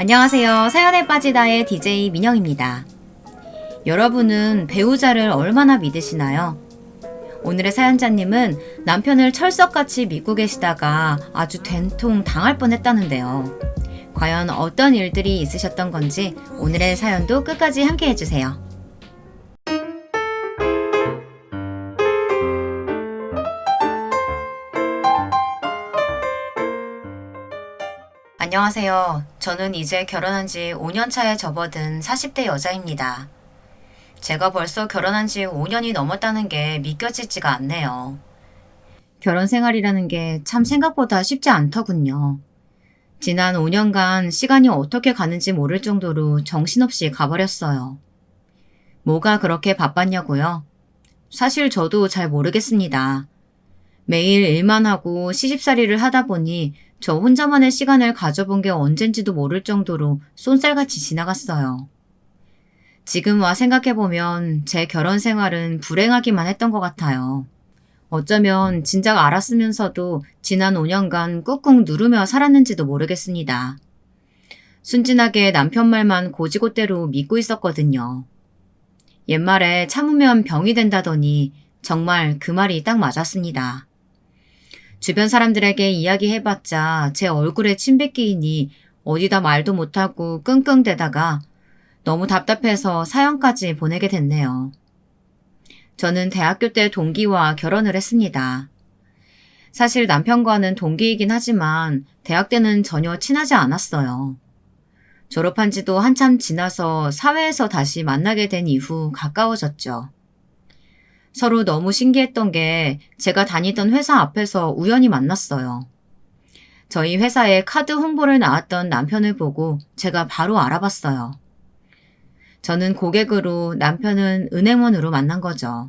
안녕하세요. 사연에 빠지다의 DJ 민영입니다. 여러분은 배우자를 얼마나 믿으시나요? 오늘의 사연자님은 남편을 철석같이 믿고 계시다가 아주 된통 당할 뻔했다는데요. 과연 어떤 일들이 있으셨던 건지 오늘의 사연도 끝까지 함께 해주세요. 안녕하세요. 저는 이제 결혼한 지 5년 차에 접어든 40대 여자입니다. 제가 벌써 결혼한 지 5년이 넘었다는 게 믿겨지지가 않네요. 결혼 생활이라는 게 참 생각보다 쉽지 않더군요. 지난 5년간 시간이 어떻게 가는지 모를 정도로 정신없이 가버렸어요. 뭐가 그렇게 바빴냐고요? 사실 저도 잘 모르겠습니다. 매일 일만 하고 시집살이를 하다 보니 저 혼자만의 시간을 가져본 게 언젠지도 모를 정도로 쏜살같이 지나갔어요. 지금 와 생각해보면 제 결혼 생활은 불행하기만 했던 것 같아요. 어쩌면 진작 알았으면서도 지난 5년간 꾹꾹 누르며 살았는지도 모르겠습니다. 순진하게 남편 말만 고지고대로 믿고 있었거든요. 옛말에 참으면 병이 된다더니 정말 그 말이 딱 맞았습니다. 주변 사람들에게 이야기해봤자 제 얼굴에 침 뱉기이니 어디다 말도 못하고 끙끙대다가 너무 답답해서 사연까지 보내게 됐네요. 저는 대학교 때 동기와 결혼을 했습니다. 사실 남편과는 동기이긴 하지만 대학 때는 전혀 친하지 않았어요. 졸업한 지도 한참 지나서 사회에서 다시 만나게 된 이후 가까워졌죠. 서로 너무 신기했던 게 제가 다니던 회사 앞에서 우연히 만났어요. 저희 회사에 카드 홍보를 나왔던 남편을 보고 제가 바로 알아봤어요. 저는 고객으로, 남편은 은행원으로 만난 거죠.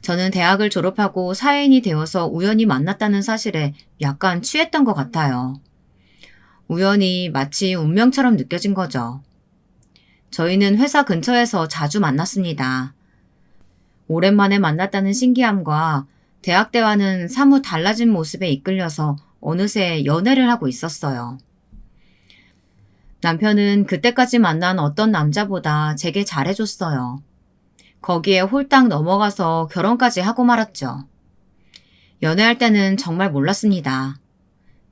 저는 대학을 졸업하고 사회인이 되어서 우연히 만났다는 사실에 약간 취했던 것 같아요. 우연히 마치 운명처럼 느껴진 거죠. 저희는 회사 근처에서 자주 만났습니다. 오랜만에 만났다는 신기함과 대학 때와는 사뭇 달라진 모습에 이끌려서 어느새 연애를 하고 있었어요. 남편은 그때까지 만난 어떤 남자보다 제게 잘해줬어요. 거기에 홀딱 넘어가서 결혼까지 하고 말았죠. 연애할 때는 정말 몰랐습니다.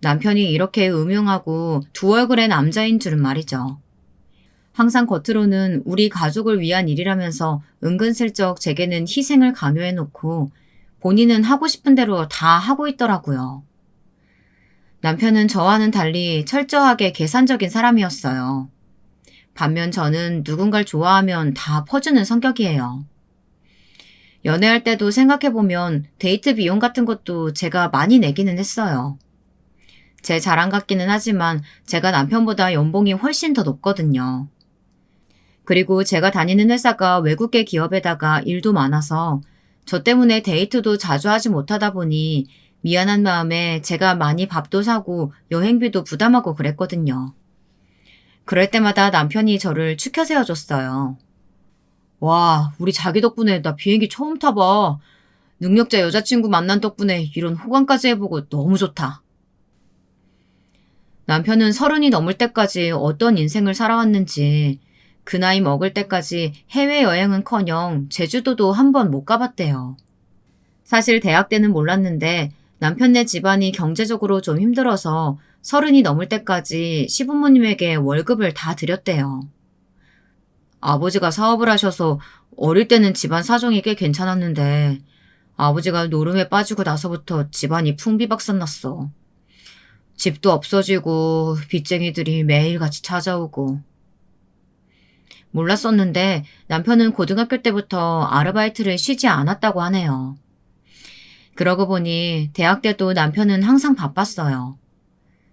남편이 이렇게 음흉하고 두 얼굴의 남자인 줄은 말이죠. 항상 겉으로는 우리 가족을 위한 일이라면서 은근슬쩍 제게는 희생을 강요해놓고 본인은 하고 싶은 대로 다 하고 있더라고요. 남편은 저와는 달리 철저하게 계산적인 사람이었어요. 반면 저는 누군가를 좋아하면 다 퍼주는 성격이에요. 연애할 때도 생각해보면 데이트 비용 같은 것도 제가 많이 내기는 했어요. 제 자랑 같기는 하지만 제가 남편보다 연봉이 훨씬 더 높거든요. 그리고 제가 다니는 회사가 외국계 기업에다가 일도 많아서 저 때문에 데이트도 자주 하지 못하다 보니 미안한 마음에 제가 많이 밥도 사고 여행비도 부담하고 그랬거든요. 그럴 때마다 남편이 저를 추켜 세워줬어요. 와, 우리 자기 덕분에 나 비행기 처음 타봐. 능력자 여자친구 만난 덕분에 이런 호감까지 해보고 너무 좋다. 남편은 30이 넘을 때까지 어떤 인생을 살아왔는지 그 나이 먹을 때까지 해외여행은커녕 제주도도 한 번 못 가봤대요. 사실 대학 때는 몰랐는데 남편네 집안이 경제적으로 좀 힘들어서 30이 넘을 때까지 시부모님에게 월급을 다 드렸대요. 아버지가 사업을 하셔서 어릴 때는 집안 사정이 꽤 괜찮았는데 아버지가 노름에 빠지고 나서부터 집안이 풍비박산 났어. 집도 없어지고 빚쟁이들이 매일같이 찾아오고. 몰랐었는데 남편은 고등학교 때부터 아르바이트를 쉬지 않았다고 하네요. 그러고 보니 대학 때도 남편은 항상 바빴어요.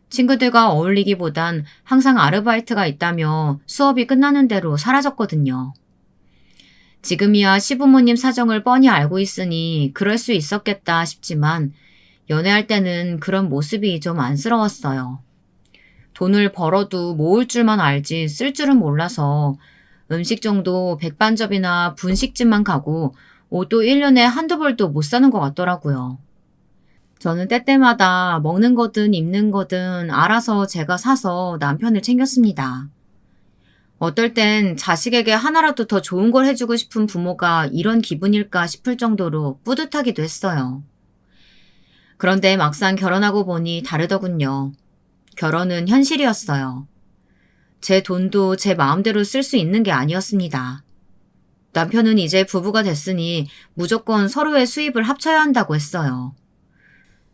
친구들과 어울리기보단 항상 아르바이트가 있다며 수업이 끝나는 대로 사라졌거든요. 지금이야 시부모님 사정을 뻔히 알고 있으니 그럴 수 있었겠다 싶지만 연애할 때는 그런 모습이 좀 안쓰러웠어요. 돈을 벌어도 모을 줄만 알지 쓸 줄은 몰라서 음식 정도 백반접이나 분식집만 가고 옷도 1년에 한두 벌도 못 사는 것 같더라고요. 저는 때때마다 먹는 거든 입는 거든 알아서 제가 사서 남편을 챙겼습니다. 어떨 땐 자식에게 하나라도 더 좋은 걸 해주고 싶은 부모가 이런 기분일까 싶을 정도로 뿌듯하기도 했어요. 그런데 막상 결혼하고 보니 다르더군요. 결혼은 현실이었어요. 제 돈도 제 마음대로 쓸 수 있는 게 아니었습니다. 남편은 이제 부부가 됐으니 무조건 서로의 수입을 합쳐야 한다고 했어요.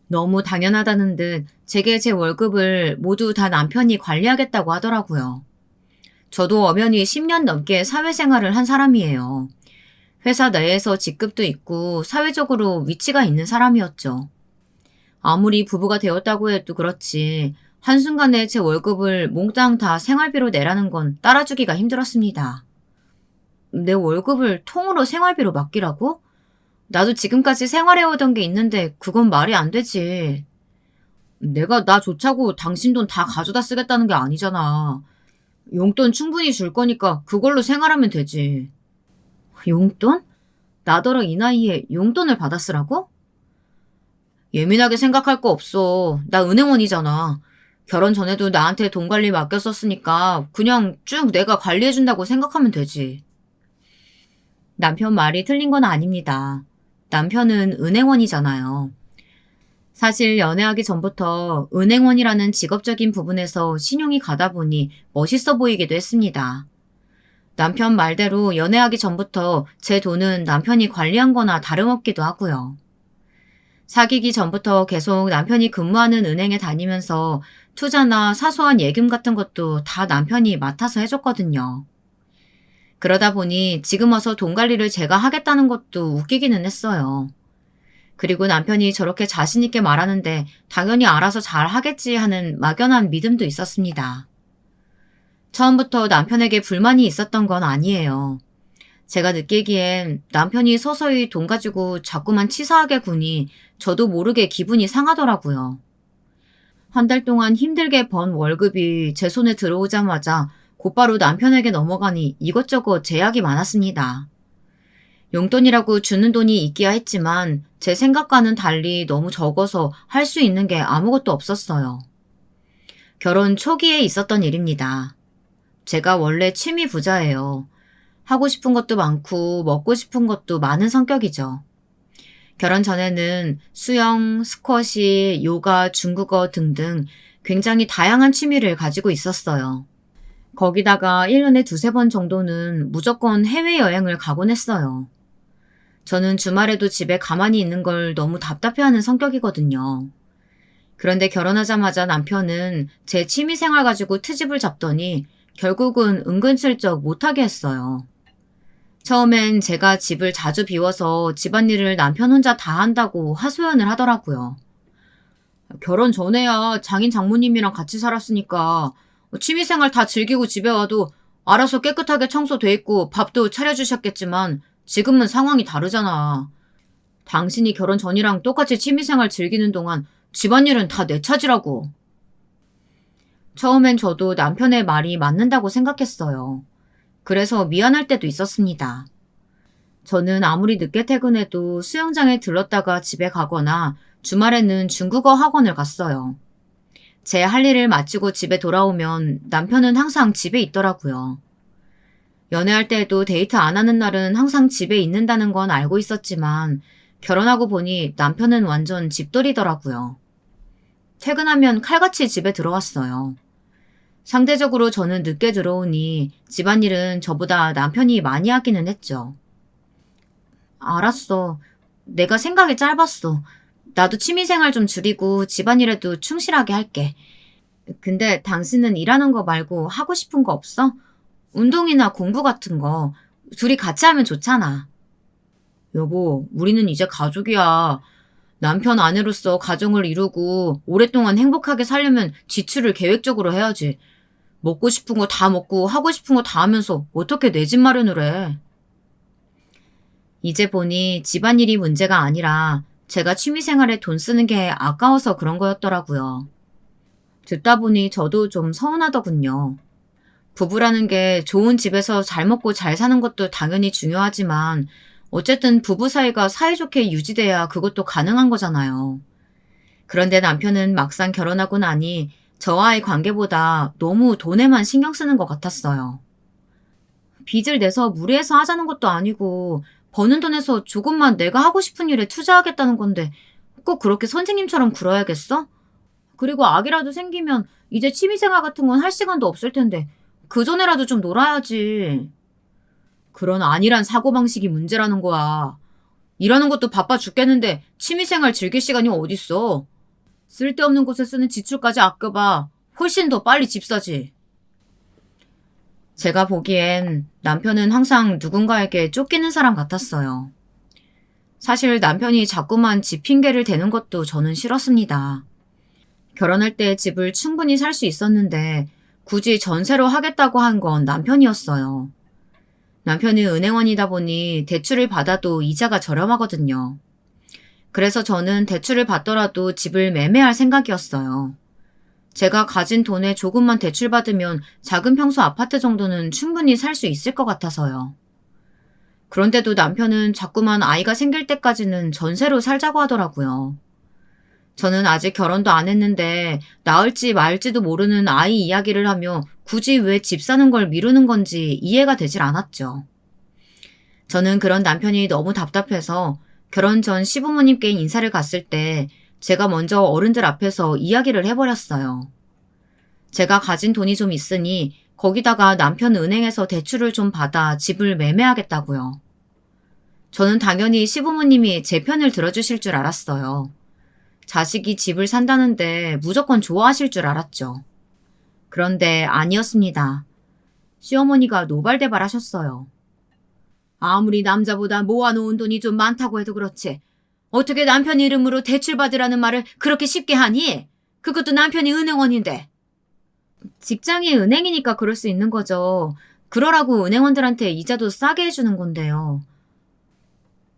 너무 당연하다는 듯 제게 제 월급을 모두 다 남편이 관리하겠다고 하더라고요. 저도 엄연히 10년 넘게 사회생활을 한 사람이에요. 회사 내에서 직급도 있고 사회적으로 위치가 있는 사람이었죠. 아무리 부부가 되었다고 해도 그렇지 한순간에 제 월급을 몽땅 다 생활비로 내라는 건 따라주기가 힘들었습니다. 내 월급을 통으로 생활비로 맡기라고? 나도 지금까지 생활해오던 게 있는데 그건 말이 안 되지. 내가 나 좋자고 당신 돈 다 가져다 쓰겠다는 게 아니잖아. 용돈 충분히 줄 거니까 그걸로 생활하면 되지. 용돈? 나더러 이 나이에 용돈을 받아 쓰라고? 예민하게 생각할 거 없어. 나 은행원이잖아. 결혼 전에도 나한테 돈 관리 맡겼었으니까 그냥 쭉 내가 관리해준다고 생각하면 되지. 남편 말이 틀린 건 아닙니다. 남편은 은행원이잖아요. 사실 연애하기 전부터 은행원이라는 직업적인 부분에서 신용이 가다 보니 멋있어 보이기도 했습니다. 남편 말대로 연애하기 전부터 제 돈은 남편이 관리한 거나 다름없기도 하고요. 사귀기 전부터 계속 남편이 근무하는 은행에 다니면서 투자나 사소한 예금 같은 것도 다 남편이 맡아서 해줬거든요. 그러다 보니 지금 와서 돈 관리를 제가 하겠다는 것도 웃기기는 했어요. 그리고 남편이 저렇게 자신있게 말하는데 당연히 알아서 잘 하겠지 하는 막연한 믿음도 있었습니다. 처음부터 남편에게 불만이 있었던 건 아니에요. 제가 느끼기엔 남편이 서서히 돈 가지고 자꾸만 치사하게 구니 저도 모르게 기분이 상하더라고요. 한 달 동안 힘들게 번 월급이 제 손에 들어오자마자 곧바로 남편에게 넘어가니 이것저것 제약이 많았습니다. 용돈이라고 주는 돈이 있기야 했지만 제 생각과는 달리 너무 적어서 할 수 있는 게 아무것도 없었어요. 결혼 초기에 있었던 일입니다. 제가 원래 취미 부자예요. 하고 싶은 것도 많고 먹고 싶은 것도 많은 성격이죠. 결혼 전에는 수영, 스쿼시, 요가, 중국어 등등 굉장히 다양한 취미를 가지고 있었어요. 거기다가 1년에 두세 번 정도는 무조건 해외여행을 가곤 했어요. 저는 주말에도 집에 가만히 있는 걸 너무 답답해하는 성격이거든요. 그런데 결혼하자마자 남편은 제 취미생활 가지고 트집을 잡더니 결국은 은근슬쩍 못하게 했어요. 처음엔 제가 집을 자주 비워서 집안일을 남편 혼자 다 한다고 하소연을 하더라고요. 결혼 전에야 장인 장모님이랑 같이 살았으니까 취미생활 다 즐기고 집에 와도 알아서 깨끗하게 청소돼 있고 밥도 차려주셨겠지만 지금은 상황이 다르잖아. 당신이 결혼 전이랑 똑같이 취미생활 즐기는 동안 집안일은 다 내 차지라고. 처음엔 저도 남편의 말이 맞는다고 생각했어요. 그래서 미안할 때도 있었습니다. 저는 아무리 늦게 퇴근해도 수영장에 들렀다가 집에 가거나 주말에는 중국어 학원을 갔어요. 제 할 일을 마치고 집에 돌아오면 남편은 항상 집에 있더라고요. 연애할 때도 데이트 안 하는 날은 항상 집에 있는다는 건 알고 있었지만 결혼하고 보니 남편은 완전 집돌이더라고요. 퇴근하면 칼같이 집에 들어왔어요. 상대적으로 저는 늦게 들어오니 집안일은 저보다 남편이 많이 하기는 했죠. 알았어. 내가 생각이 짧았어. 나도 취미생활 좀 줄이고 집안일에도 충실하게 할게. 근데 당신은 일하는 거 말고 하고 싶은 거 없어? 운동이나 공부 같은 거. 둘이 같이 하면 좋잖아. 여보, 우리는 이제 가족이야. 남편 아내로서 가정을 이루고 오랫동안 행복하게 살려면 지출을 계획적으로 해야지. 먹고 싶은 거 다 먹고 하고 싶은 거 다 하면서 어떻게 내 집 마련을 해. 이제 보니 집안일이 문제가 아니라 제가 취미생활에 돈 쓰는 게 아까워서 그런 거였더라고요. 듣다 보니 저도 좀 서운하더군요. 부부라는 게 좋은 집에서 잘 먹고 잘 사는 것도 당연히 중요하지만 어쨌든 부부 사이가 사이좋게 유지돼야 그것도 가능한 거잖아요. 그런데 남편은 막상 결혼하고 나니 저와의 관계보다 너무 돈에만 신경 쓰는 것 같았어요. 빚을 내서 무리해서 하자는 것도 아니고 버는 돈에서 조금만 내가 하고 싶은 일에 투자하겠다는 건데 꼭 그렇게 선생님처럼 굴어야겠어? 그리고 아기라도 생기면 이제 취미생활 같은 건 할 시간도 없을 텐데 그전에라도 좀 놀아야지. 그런 안일한 사고방식이 문제라는 거야. 일하는 것도 바빠 죽겠는데 취미생활 즐길 시간이 어딨어. 쓸데없는 곳에 쓰는 지출까지 아껴봐. 훨씬 더 빨리 집 사지. 제가 보기엔 남편은 항상 누군가에게 쫓기는 사람 같았어요. 사실 남편이 자꾸만 집 핑계를 대는 것도 저는 싫었습니다. 결혼할 때 집을 충분히 살 수 있었는데 굳이 전세로 하겠다고 한 건 남편이었어요. 남편이 은행원이다 보니 대출을 받아도 이자가 저렴하거든요. 그래서 저는 대출을 받더라도 집을 매매할 생각이었어요. 제가 가진 돈에 조금만 대출받으면 작은 평수 아파트 정도는 충분히 살 수 있을 것 같아서요. 그런데도 남편은 자꾸만 아이가 생길 때까지는 전세로 살자고 하더라고요. 저는 아직 결혼도 안 했는데 낳을지 말지도 모르는 아이 이야기를 하며 굳이 왜 집 사는 걸 미루는 건지 이해가 되질 않았죠. 저는 그런 남편이 너무 답답해서 결혼 전 시부모님께 인사를 갔을 때 제가 먼저 어른들 앞에서 이야기를 해버렸어요. 제가 가진 돈이 좀 있으니 거기다가 남편 은행에서 대출을 좀 받아 집을 매매하겠다고요. 저는 당연히 시부모님이 제 편을 들어주실 줄 알았어요. 자식이 집을 산다는데 무조건 좋아하실 줄 알았죠. 그런데 아니었습니다. 시어머니가 노발대발하셨어요. 아무리 남자보다 모아놓은 돈이 좀 많다고 해도 그렇지. 어떻게 남편 이름으로 대출받으라는 말을 그렇게 쉽게 하니? 그것도 남편이 은행원인데. 직장이 은행이니까 그럴 수 있는 거죠. 그러라고 은행원들한테 이자도 싸게 해주는 건데요.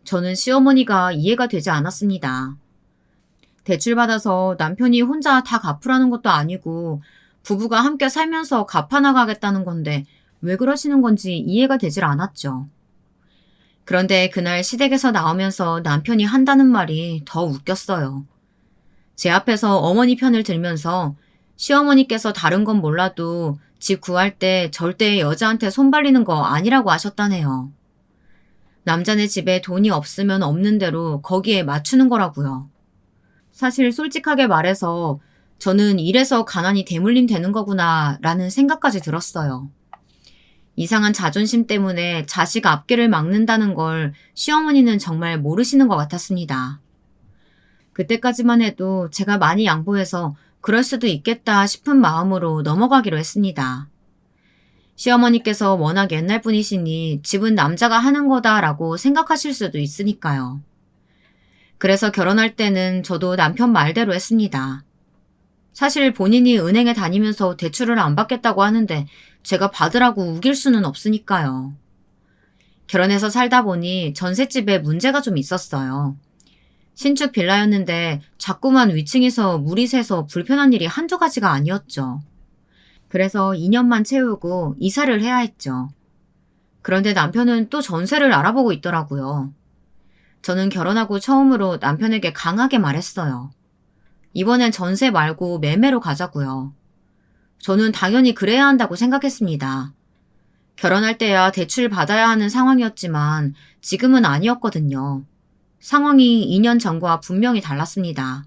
저는 시어머니가 이해가 되지 않았습니다. 대출받아서 남편이 혼자 다 갚으라는 것도 아니고 부부가 함께 살면서 갚아나가겠다는 건데 왜 그러시는 건지 이해가 되질 않았죠. 그런데 그날 시댁에서 나오면서 남편이 한다는 말이 더 웃겼어요. 제 앞에서 어머니 편을 들면서 시어머니께서 다른 건 몰라도 집 구할 때 절대 여자한테 손 발리는 거 아니라고 하셨다네요. 남자네 집에 돈이 없으면 없는 대로 거기에 맞추는 거라고요. 사실 솔직하게 말해서 저는 이래서 가난이 대물림 되는 거구나 라는 생각까지 들었어요. 이상한 자존심 때문에 자식 앞길을 막는다는 걸 시어머니는 정말 모르시는 것 같았습니다. 그때까지만 해도 제가 많이 양보해서 그럴 수도 있겠다 싶은 마음으로 넘어가기로 했습니다. 시어머니께서 워낙 옛날 분이시니 집은 남자가 하는 거다라고 생각하실 수도 있으니까요. 그래서 결혼할 때는 저도 남편 말대로 했습니다. 사실 본인이 은행에 다니면서 대출을 안 받겠다고 하는데 제가 받으라고 우길 수는 없으니까요. 결혼해서 살다 보니 전셋집에 문제가 좀 있었어요. 신축 빌라였는데 자꾸만 위층에서 물이 새서 불편한 일이 한두 가지가 아니었죠. 그래서 2년만 채우고 이사를 해야 했죠. 그런데 남편은 또 전세를 알아보고 있더라고요. 저는 결혼하고 처음으로 남편에게 강하게 말했어요. 이번엔 전세 말고 매매로 가자고요. 저는 당연히 그래야 한다고 생각했습니다. 결혼할 때야 대출 받아야 하는 상황이었지만 지금은 아니었거든요. 상황이 2년 전과 분명히 달랐습니다.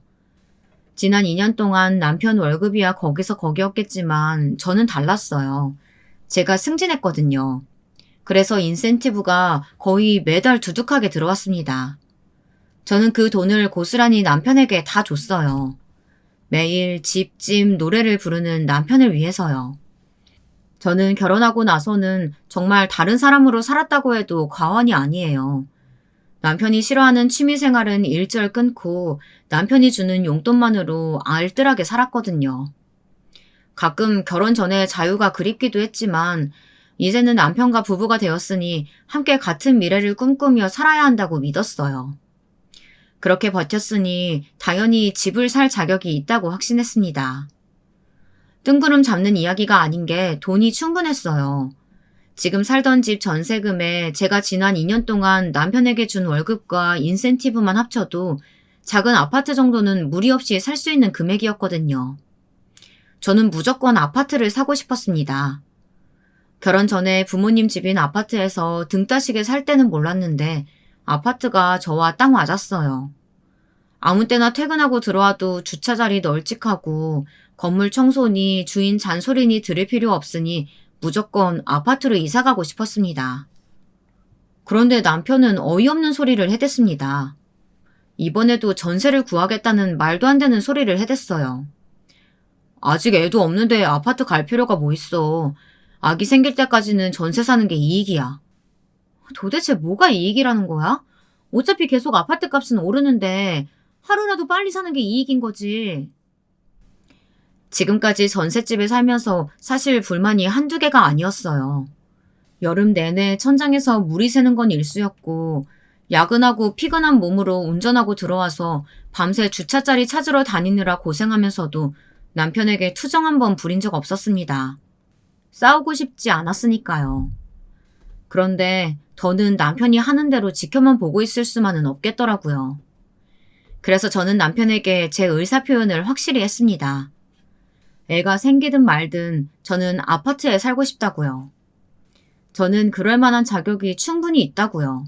지난 2년 동안 남편 월급이야 거기서 거기였겠지만 저는 달랐어요. 제가 승진했거든요. 그래서 인센티브가 거의 매달 두둑하게 들어왔습니다. 저는 그 돈을 고스란히 남편에게 다 줬어요. 매일 집집 노래를 부르는 남편을 위해서요. 저는 결혼하고 나서는 정말 다른 사람으로 살았다고 해도 과언이 아니에요. 남편이 싫어하는 취미생활은 일절 끊고 남편이 주는 용돈만으로 알뜰하게 살았거든요. 가끔 결혼 전에 자유가 그립기도 했지만 이제는 남편과 부부가 되었으니 함께 같은 미래를 꿈꾸며 살아야 한다고 믿었어요. 그렇게 버텼으니 당연히 집을 살 자격이 있다고 확신했습니다. 뜬구름 잡는 이야기가 아닌 게 돈이 충분했어요. 지금 살던 집 전세금에 제가 지난 2년 동안 남편에게 준 월급과 인센티브만 합쳐도 작은 아파트 정도는 무리 없이 살 수 있는 금액이었거든요. 저는 무조건 아파트를 사고 싶었습니다. 결혼 전에 부모님 집인 아파트에서 등 따시게 살 때는 몰랐는데 아파트가 저와 딱 맞았어요. 아무 때나 퇴근하고 들어와도 주차 자리 널찍하고 건물 청소니 주인 잔소리니 들을 필요 없으니 무조건 아파트로 이사 가고 싶었습니다. 그런데 남편은 어이없는 소리를 해댔습니다. 이번에도 전세를 구하겠다는 말도 안 되는 소리를 해댔어요. 아직 애도 없는데 아파트 갈 필요가 뭐 있어. 아기 생길 때까지는 전세 사는 게 이익이야. 도대체 뭐가 이익이라는 거야? 어차피 계속 아파트 값은 오르는데 하루라도 빨리 사는 게 이익인 거지. 지금까지 전셋집에 살면서 사실 불만이 한두 개가 아니었어요. 여름 내내 천장에서 물이 새는 건 일쑤였고 야근하고 피곤한 몸으로 운전하고 들어와서 밤새 주차자리 찾으러 다니느라 고생하면서도 남편에게 투정 한 번 부린 적 없었습니다. 싸우고 싶지 않았으니까요. 그런데 더는 남편이 하는 대로 지켜만 보고 있을 수만은 없겠더라고요. 그래서 저는 남편에게 제 의사 표현을 확실히 했습니다. 애가 생기든 말든 저는 아파트에 살고 싶다고요. 저는 그럴 만한 자격이 충분히 있다고요.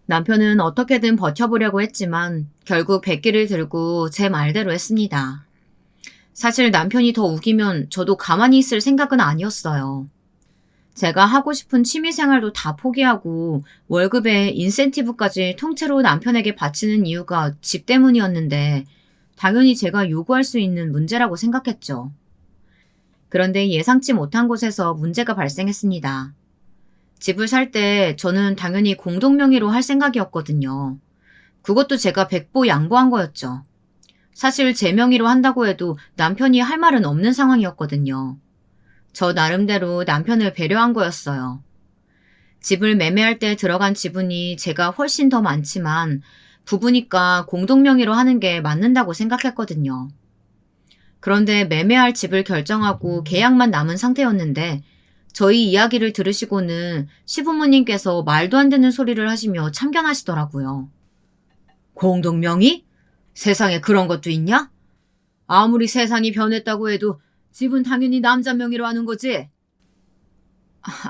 남편은 어떻게든 버텨보려고 했지만 결국 백기를 들고 제 말대로 했습니다. 사실 남편이 더 우기면 저도 가만히 있을 생각은 아니었어요. 제가 하고 싶은 취미생활도 다 포기하고 월급에 인센티브까지 통째로 남편에게 바치는 이유가 집 때문이었는데 당연히 제가 요구할 수 있는 문제라고 생각했죠. 그런데 예상치 못한 곳에서 문제가 발생했습니다. 집을 살 때 저는 당연히 공동명의로 할 생각이었거든요. 그것도 제가 백보 양보한 거였죠. 사실 제 명의로 한다고 해도 남편이 할 말은 없는 상황이었거든요. 저 나름대로 남편을 배려한 거였어요. 집을 매매할 때 들어간 지분이 제가 훨씬 더 많지만 부부니까 공동명의로 하는 게 맞는다고 생각했거든요. 그런데 매매할 집을 결정하고 계약만 남은 상태였는데 저희 이야기를 들으시고는 시부모님께서 말도 안 되는 소리를 하시며 참견하시더라고요. 공동명의? 세상에 그런 것도 있냐? 아무리 세상이 변했다고 해도 집은 당연히 남자 명의로 하는 거지?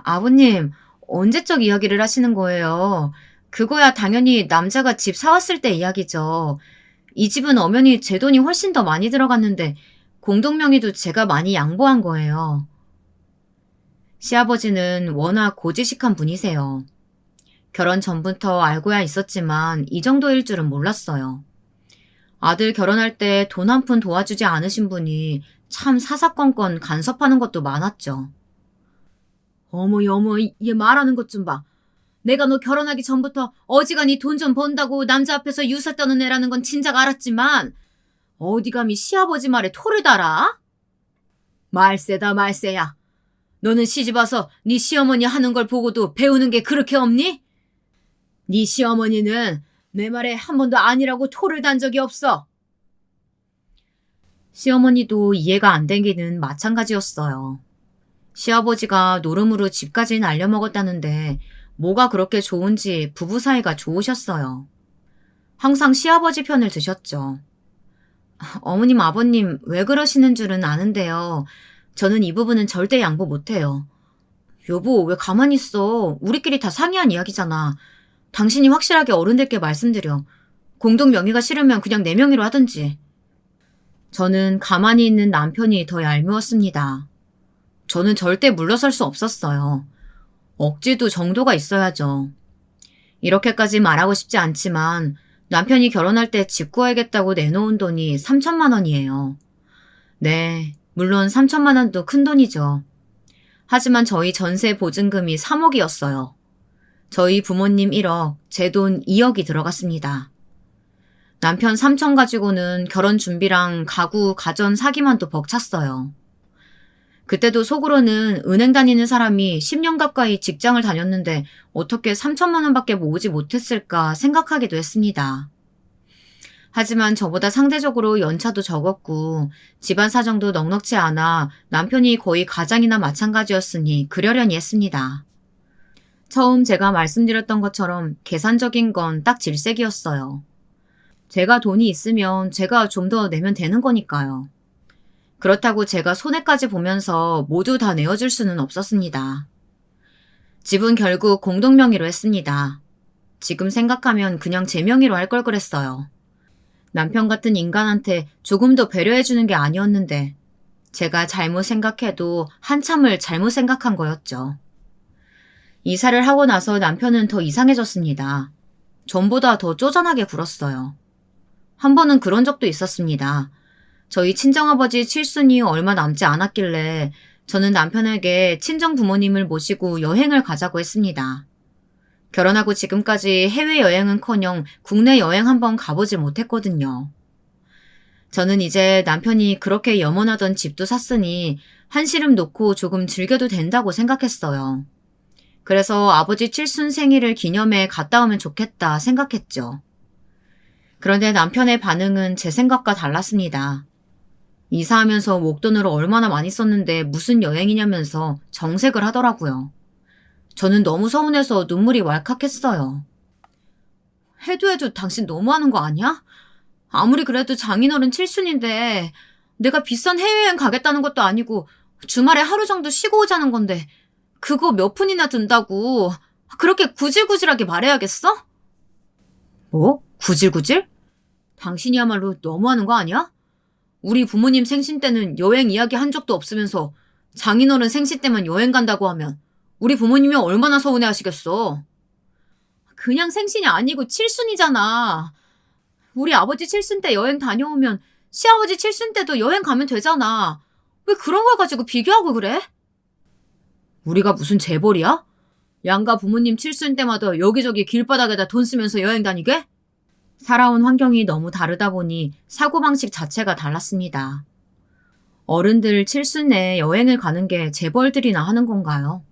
아버님, 언제적 이야기를 하시는 거예요? 그거야 당연히 남자가 집 사왔을 때 이야기죠. 이 집은 엄연히 제 돈이 훨씬 더 많이 들어갔는데 공동명의도 제가 많이 양보한 거예요. 시아버지는 워낙 고지식한 분이세요. 결혼 전부터 알고야 있었지만 이 정도일 줄은 몰랐어요. 아들 결혼할 때 돈 한 푼 도와주지 않으신 분이 참 사사건건 간섭하는 것도 많았죠. 어머 얘 말하는 것 좀 봐. 내가 너 결혼하기 전부터 어지간히 돈 좀 번다고 남자 앞에서 유세 떠는 애라는 건 진작 알았지만 어디 감히 시아버지 말에 토를 달아? 말세다 말세야. 너는 시집 와서 네 시어머니 하는 걸 보고도 배우는 게 그렇게 없니? 네 시어머니는 내 말에 한 번도 아니라고 토를 단 적이 없어. 시어머니도 이해가 안 되기는 마찬가지였어요. 시아버지가 노름으로 집까지 날려먹었다는데 뭐가 그렇게 좋은지 부부 사이가 좋으셨어요. 항상 시아버지 편을 드셨죠. 어머님, 아버님 왜 그러시는 줄은 아는데요. 저는 이 부분은 절대 양보 못해요. 여보, 왜 가만히 있어? 우리끼리 다 상의한 이야기잖아. 당신이 확실하게 어른들께 말씀드려. 공동 명의가 싫으면 그냥 내 명의로 하든지. 저는 가만히 있는 남편이 더 얄미웠습니다. 저는 절대 물러설 수 없었어요. 억지도 정도가 있어야죠. 이렇게까지 말하고 싶지 않지만 남편이 결혼할 때 집 구하겠다고 내놓은 돈이 3천만 원이에요. 네, 물론 3천만 원도 큰 돈이죠. 하지만 저희 전세 보증금이 3억이었어요. 저희 부모님 1억, 제 돈 2억이 들어갔습니다. 남편 3천 가지고는 결혼 준비랑 가구, 가전 사기만 또 벅찼어요. 그때도 속으로는 은행 다니는 사람이 10년 가까이 직장을 다녔는데 어떻게 3천만 원밖에 모으지 못했을까 생각하기도 했습니다. 하지만 저보다 상대적으로 연차도 적었고 집안 사정도 넉넉지 않아 남편이 거의 가장이나 마찬가지였으니 그러려니 했습니다. 처음 제가 말씀드렸던 것처럼 계산적인 건 딱 질색이었어요. 제가 돈이 있으면 제가 좀 더 내면 되는 거니까요. 그렇다고 제가 손해까지 보면서 모두 다 내어줄 수는 없었습니다. 집은 결국 공동 명의로 했습니다. 지금 생각하면 그냥 제 명의로 할 걸 그랬어요. 남편 같은 인간한테 조금 더 배려해주는 게 아니었는데 제가 잘못 생각해도 한참을 잘못 생각한 거였죠. 이사를 하고 나서 남편은 더 이상해졌습니다. 전보다 더 쪼잔하게 굴었어요. 한 번은 그런 적도 있었습니다. 저희 친정아버지 칠순이 얼마 남지 않았길래 저는 남편에게 친정 부모님을 모시고 여행을 가자고 했습니다. 결혼하고 지금까지 해외여행은커녕 국내 여행 한번 가보질 못했거든요. 저는 이제 남편이 그렇게 염원하던 집도 샀으니 한시름 놓고 조금 즐겨도 된다고 생각했어요. 그래서 아버지 칠순 생일을 기념해 갔다 오면 좋겠다 생각했죠. 그런데 남편의 반응은 제 생각과 달랐습니다. 이사하면서 목돈으로 얼마나 많이 썼는데 무슨 여행이냐면서 정색을 하더라고요. 저는 너무 서운해서 눈물이 왈칵했어요. 해도 당신 너무하는 거 아니야? 아무리 그래도 장인어른 칠순인데 내가 비싼 해외여행 가겠다는 것도 아니고 주말에 하루 정도 쉬고 오자는 건데 그거 몇 푼이나 든다고 그렇게 구질구질하게 말해야겠어? 뭐? 구질구질? 당신이야말로 너무하는 거 아니야? 우리 부모님 생신 때는 여행 이야기 한 적도 없으면서 장인어른 생신 때만 여행 간다고 하면 우리 부모님이 얼마나 서운해 하시겠어. 그냥 생신이 아니고 칠순이잖아. 우리 아버지 칠순 때 여행 다녀오면 시아버지 칠순 때도 여행 가면 되잖아. 왜 그런 걸 가지고 비교하고 그래? 우리가 무슨 재벌이야? 양가 부모님 칠순 때마다 여기저기 길바닥에다 돈 쓰면서 여행 다니게? 살아온 환경이 너무 다르다 보니 사고방식 자체가 달랐습니다. 어른들 칠순에 여행을 가는 게 재벌들이나 하는 건가요?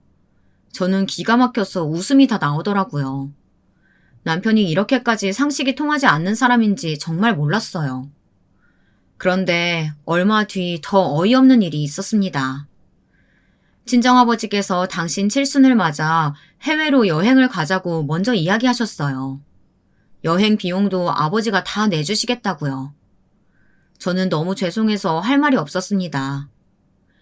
저는 기가 막혀서 웃음이 다 나오더라고요. 남편이 이렇게까지 상식이 통하지 않는 사람인지 정말 몰랐어요. 그런데 얼마 뒤 더 어이없는 일이 있었습니다. 친정아버지께서 당신 칠순을 맞아 해외로 여행을 가자고 먼저 이야기하셨어요. 여행 비용도 아버지가 다 내주시겠다고요. 저는 너무 죄송해서 할 말이 없었습니다.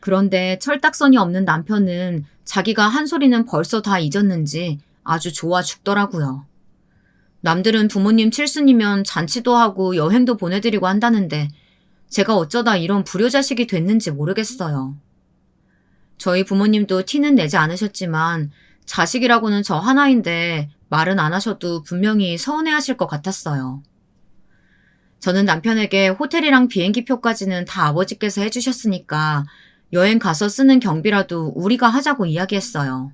그런데 철딱선이 없는 남편은 자기가 한 소리는 벌써 다 잊었는지 아주 좋아 죽더라고요. 남들은 부모님 칠순이면 잔치도 하고 여행도 보내드리고 한다는데 제가 어쩌다 이런 불효자식이 됐는지 모르겠어요. 저희 부모님도 티는 내지 않으셨지만 자식이라고는 저 하나인데 말은 안 하셔도 분명히 서운해하실 것 같았어요. 저는 남편에게 호텔이랑 비행기 표까지는 다 아버지께서 해주셨으니까 여행 가서 쓰는 경비라도 우리가 하자고 이야기했어요.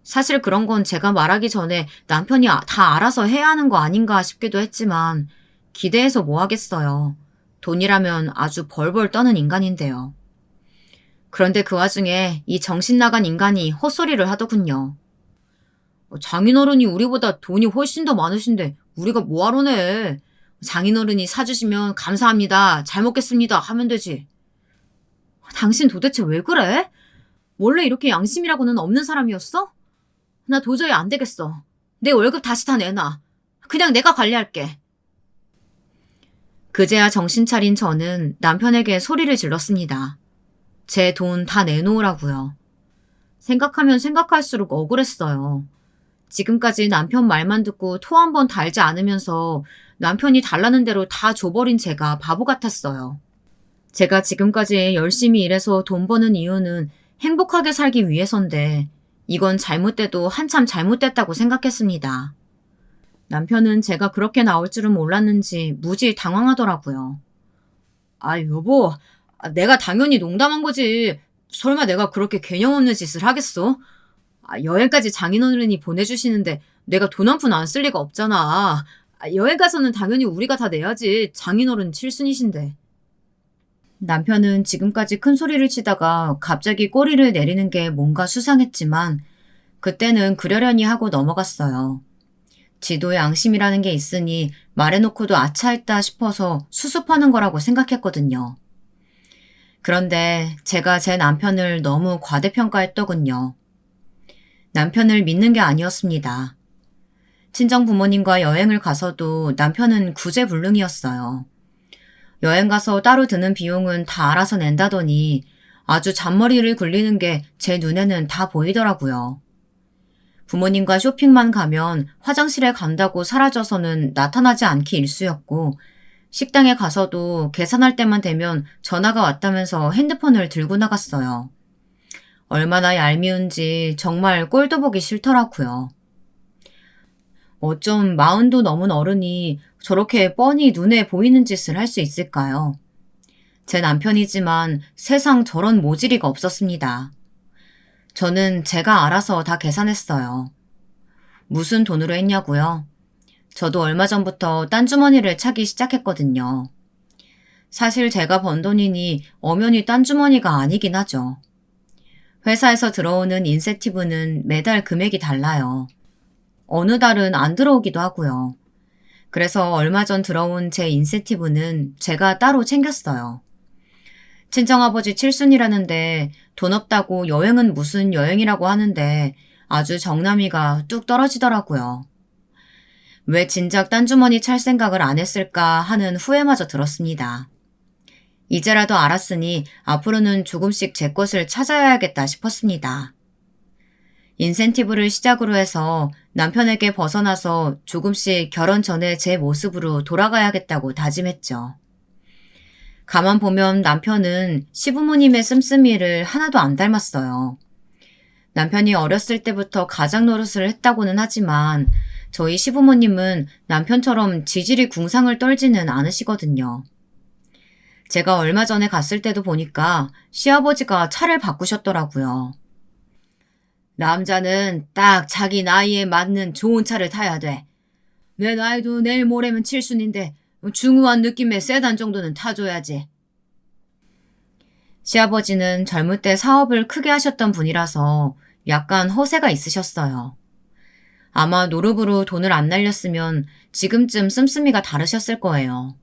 사실 그런 건 제가 말하기 전에 남편이 다 알아서 해야 하는 거 아닌가 싶기도 했지만 기대해서 뭐 하겠어요. 돈이라면 아주 벌벌 떠는 인간인데요. 그런데 그 와중에 이 정신 나간 인간이 헛소리를 하더군요. 장인어른이 우리보다 돈이 훨씬 더 많으신데 우리가 뭐하러 내? 장인어른이 사주시면 감사합니다. 잘 먹겠습니다. 하면 되지. 당신 도대체 왜 그래? 원래 이렇게 양심이라고는 없는 사람이었어? 나 도저히 안 되겠어. 내 월급 다시 다 내놔. 그냥 내가 관리할게. 그제야 정신 차린 저는 남편에게 소리를 질렀습니다. 제 돈 다 내놓으라고요. 생각하면 생각할수록 억울했어요. 지금까지 남편 말만 듣고 토 한 번 달지 않으면서 남편이 달라는 대로 다 줘버린 제가 바보 같았어요. 제가 지금까지 열심히 일해서 돈 버는 이유는 행복하게 살기 위해서인데 이건 잘못돼도 한참 잘못됐다고 생각했습니다. 남편은 제가 그렇게 나올 줄은 몰랐는지 무지 당황하더라고요. 아, 여보, 내가 당연히 농담한 거지. 설마 내가 그렇게 개념 없는 짓을 하겠어? 여행까지 장인어른이 보내주시는데 내가 돈 한 푼 안 쓸 리가 없잖아. 여행 가서는 당연히 우리가 다 내야지. 장인어른 칠순이신데. 남편은 지금까지 큰 소리를 치다가 갑자기 꼬리를 내리는 게 뭔가 수상했지만 그때는 그러려니 하고 넘어갔어요. 지도에 앙심이라는 게 있으니 말해놓고도 아차했다 싶어서 수습하는 거라고 생각했거든요. 그런데 제가 제 남편을 너무 과대평가했더군요. 남편을 믿는 게 아니었습니다. 친정 부모님과 여행을 가서도 남편은 구제불능이었어요. 여행 가서 따로 드는 비용은 다 알아서 낸다더니 아주 잔머리를 굴리는 게 제 눈에는 다 보이더라고요. 부모님과 쇼핑만 가면 화장실에 간다고 사라져서는 나타나지 않기 일쑤였고, 식당에 가서도 계산할 때만 되면 전화가 왔다면서 핸드폰을 들고 나갔어요. 얼마나 얄미운지 정말 꼴도 보기 싫더라고요. 어쩜 마흔도 넘은 어른이 저렇게 뻔히 눈에 보이는 짓을 할 수 있을까요? 제 남편이지만 세상 저런 모질이가 없었습니다. 저는 제가 알아서 다 계산했어요. 무슨 돈으로 했냐고요? 저도 얼마 전부터 딴 주머니를 차기 시작했거든요. 사실 제가 번 돈이니 엄연히 딴 주머니가 아니긴 하죠. 회사에서 들어오는 인센티브는 매달 금액이 달라요. 어느 달은 안 들어오기도 하고요. 그래서 얼마 전 들어온 제 인센티브는 제가 따로 챙겼어요. 친정아버지 칠순이라는데 돈 없다고 여행은 무슨 여행이라고 하는데 아주 정남이가 뚝 떨어지더라고요. 왜 진작 딴 주머니 찰 생각을 안 했을까 하는 후회마저 들었습니다. 이제라도 알았으니 앞으로는 조금씩 제 것을 찾아야겠다 싶었습니다. 인센티브를 시작으로 해서 남편에게 벗어나서 조금씩 결혼 전에 제 모습으로 돌아가야겠다고 다짐했죠. 가만 보면 남편은 시부모님의 씀씀이를 하나도 안 닮았어요. 남편이 어렸을 때부터 가장 노릇을 했다고는 하지만 저희 시부모님은 남편처럼 지질이 궁상을 떨지는 않으시거든요. 제가 얼마 전에 갔을 때도 보니까 시아버지가 차를 바꾸셨더라고요. 남자는 딱 자기 나이에 맞는 좋은 차를 타야 돼. 내 나이도 내일 모레면 칠순인데 중후한 느낌의 세단 정도는 타줘야지. 시아버지는 젊을 때 사업을 크게 하셨던 분이라서 약간 허세가 있으셨어요. 아마 노름으로 돈을 안 날렸으면 지금쯤 씀씀이가 다르셨을 거예요.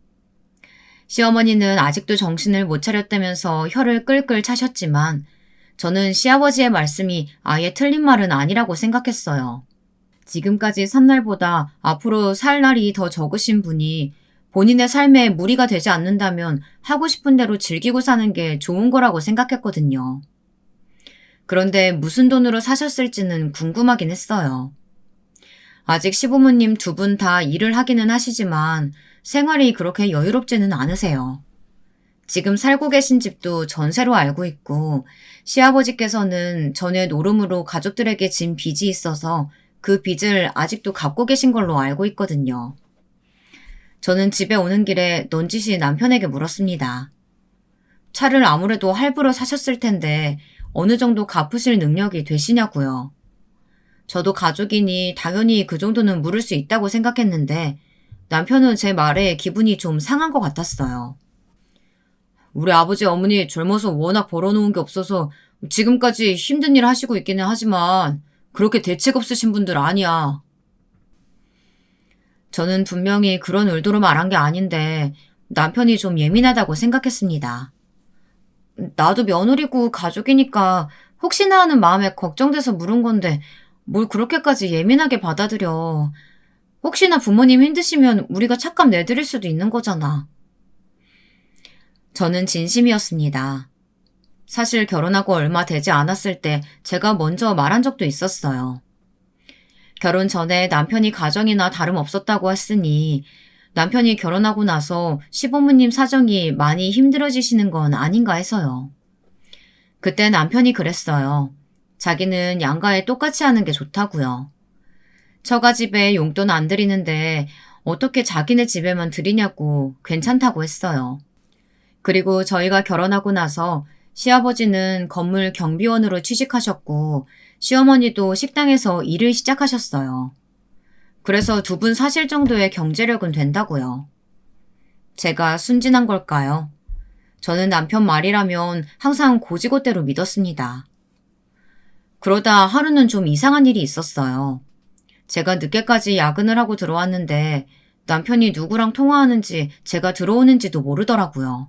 시어머니는 아직도 정신을 못 차렸다면서 혀를 끌끌 차셨지만 저는 시아버지의 말씀이 아예 틀린 말은 아니라고 생각했어요. 지금까지 산 날보다 앞으로 살 날이 더 적으신 분이 본인의 삶에 무리가 되지 않는다면 하고 싶은 대로 즐기고 사는 게 좋은 거라고 생각했거든요. 그런데 무슨 돈으로 사셨을지는 궁금하긴 했어요. 아직 시부모님 두 분 다 일을 하기는 하시지만 생활이 그렇게 여유롭지는 않으세요. 지금 살고 계신 집도 전세로 알고 있고 시아버지께서는 전에 노름으로 가족들에게 진 빚이 있어서 그 빚을 아직도 갚고 계신 걸로 알고 있거든요. 저는 집에 오는 길에 넌지시 남편에게 물었습니다. 차를 아무래도 할부로 사셨을 텐데 어느 정도 갚으실 능력이 되시냐고요. 저도 가족이니 당연히 그 정도는 물을 수 있다고 생각했는데 남편은 제 말에 기분이 좀 상한 것 같았어요. 우리 아버지 어머니 젊어서 워낙 벌어놓은 게 없어서 지금까지 힘든 일 하시고 있기는 하지만 그렇게 대책 없으신 분들 아니야. 저는 분명히 그런 의도로 말한 게 아닌데 남편이 좀 예민하다고 생각했습니다. 나도 며느리고 가족이니까 혹시나 하는 마음에 걱정돼서 물은 건데 뭘 그렇게까지 예민하게 받아들여. 혹시나 부모님 힘드시면 우리가 찻값 내드릴 수도 있는 거잖아. 저는 진심이었습니다. 사실 결혼하고 얼마 되지 않았을 때 제가 먼저 말한 적도 있었어요. 결혼 전에 남편이 가정이나 다름없었다고 했으니 남편이 결혼하고 나서 시부모님 사정이 많이 힘들어지시는 건 아닌가 해서요. 그때 남편이 그랬어요. 자기는 양가에 똑같이 하는 게 좋다고요. 처가집에 용돈 안 드리는데 어떻게 자기네 집에만 드리냐고 괜찮다고 했어요. 그리고 저희가 결혼하고 나서 시아버지는 건물 경비원으로 취직하셨고 시어머니도 식당에서 일을 시작하셨어요. 그래서 두 분 사실 정도의 경제력은 된다고요. 제가 순진한 걸까요? 저는 남편 말이라면 항상 고지고대로 믿었습니다. 그러다 하루는 좀 이상한 일이 있었어요. 제가 늦게까지 야근을 하고 들어왔는데 남편이 누구랑 통화하는지 제가 들어오는지도 모르더라고요.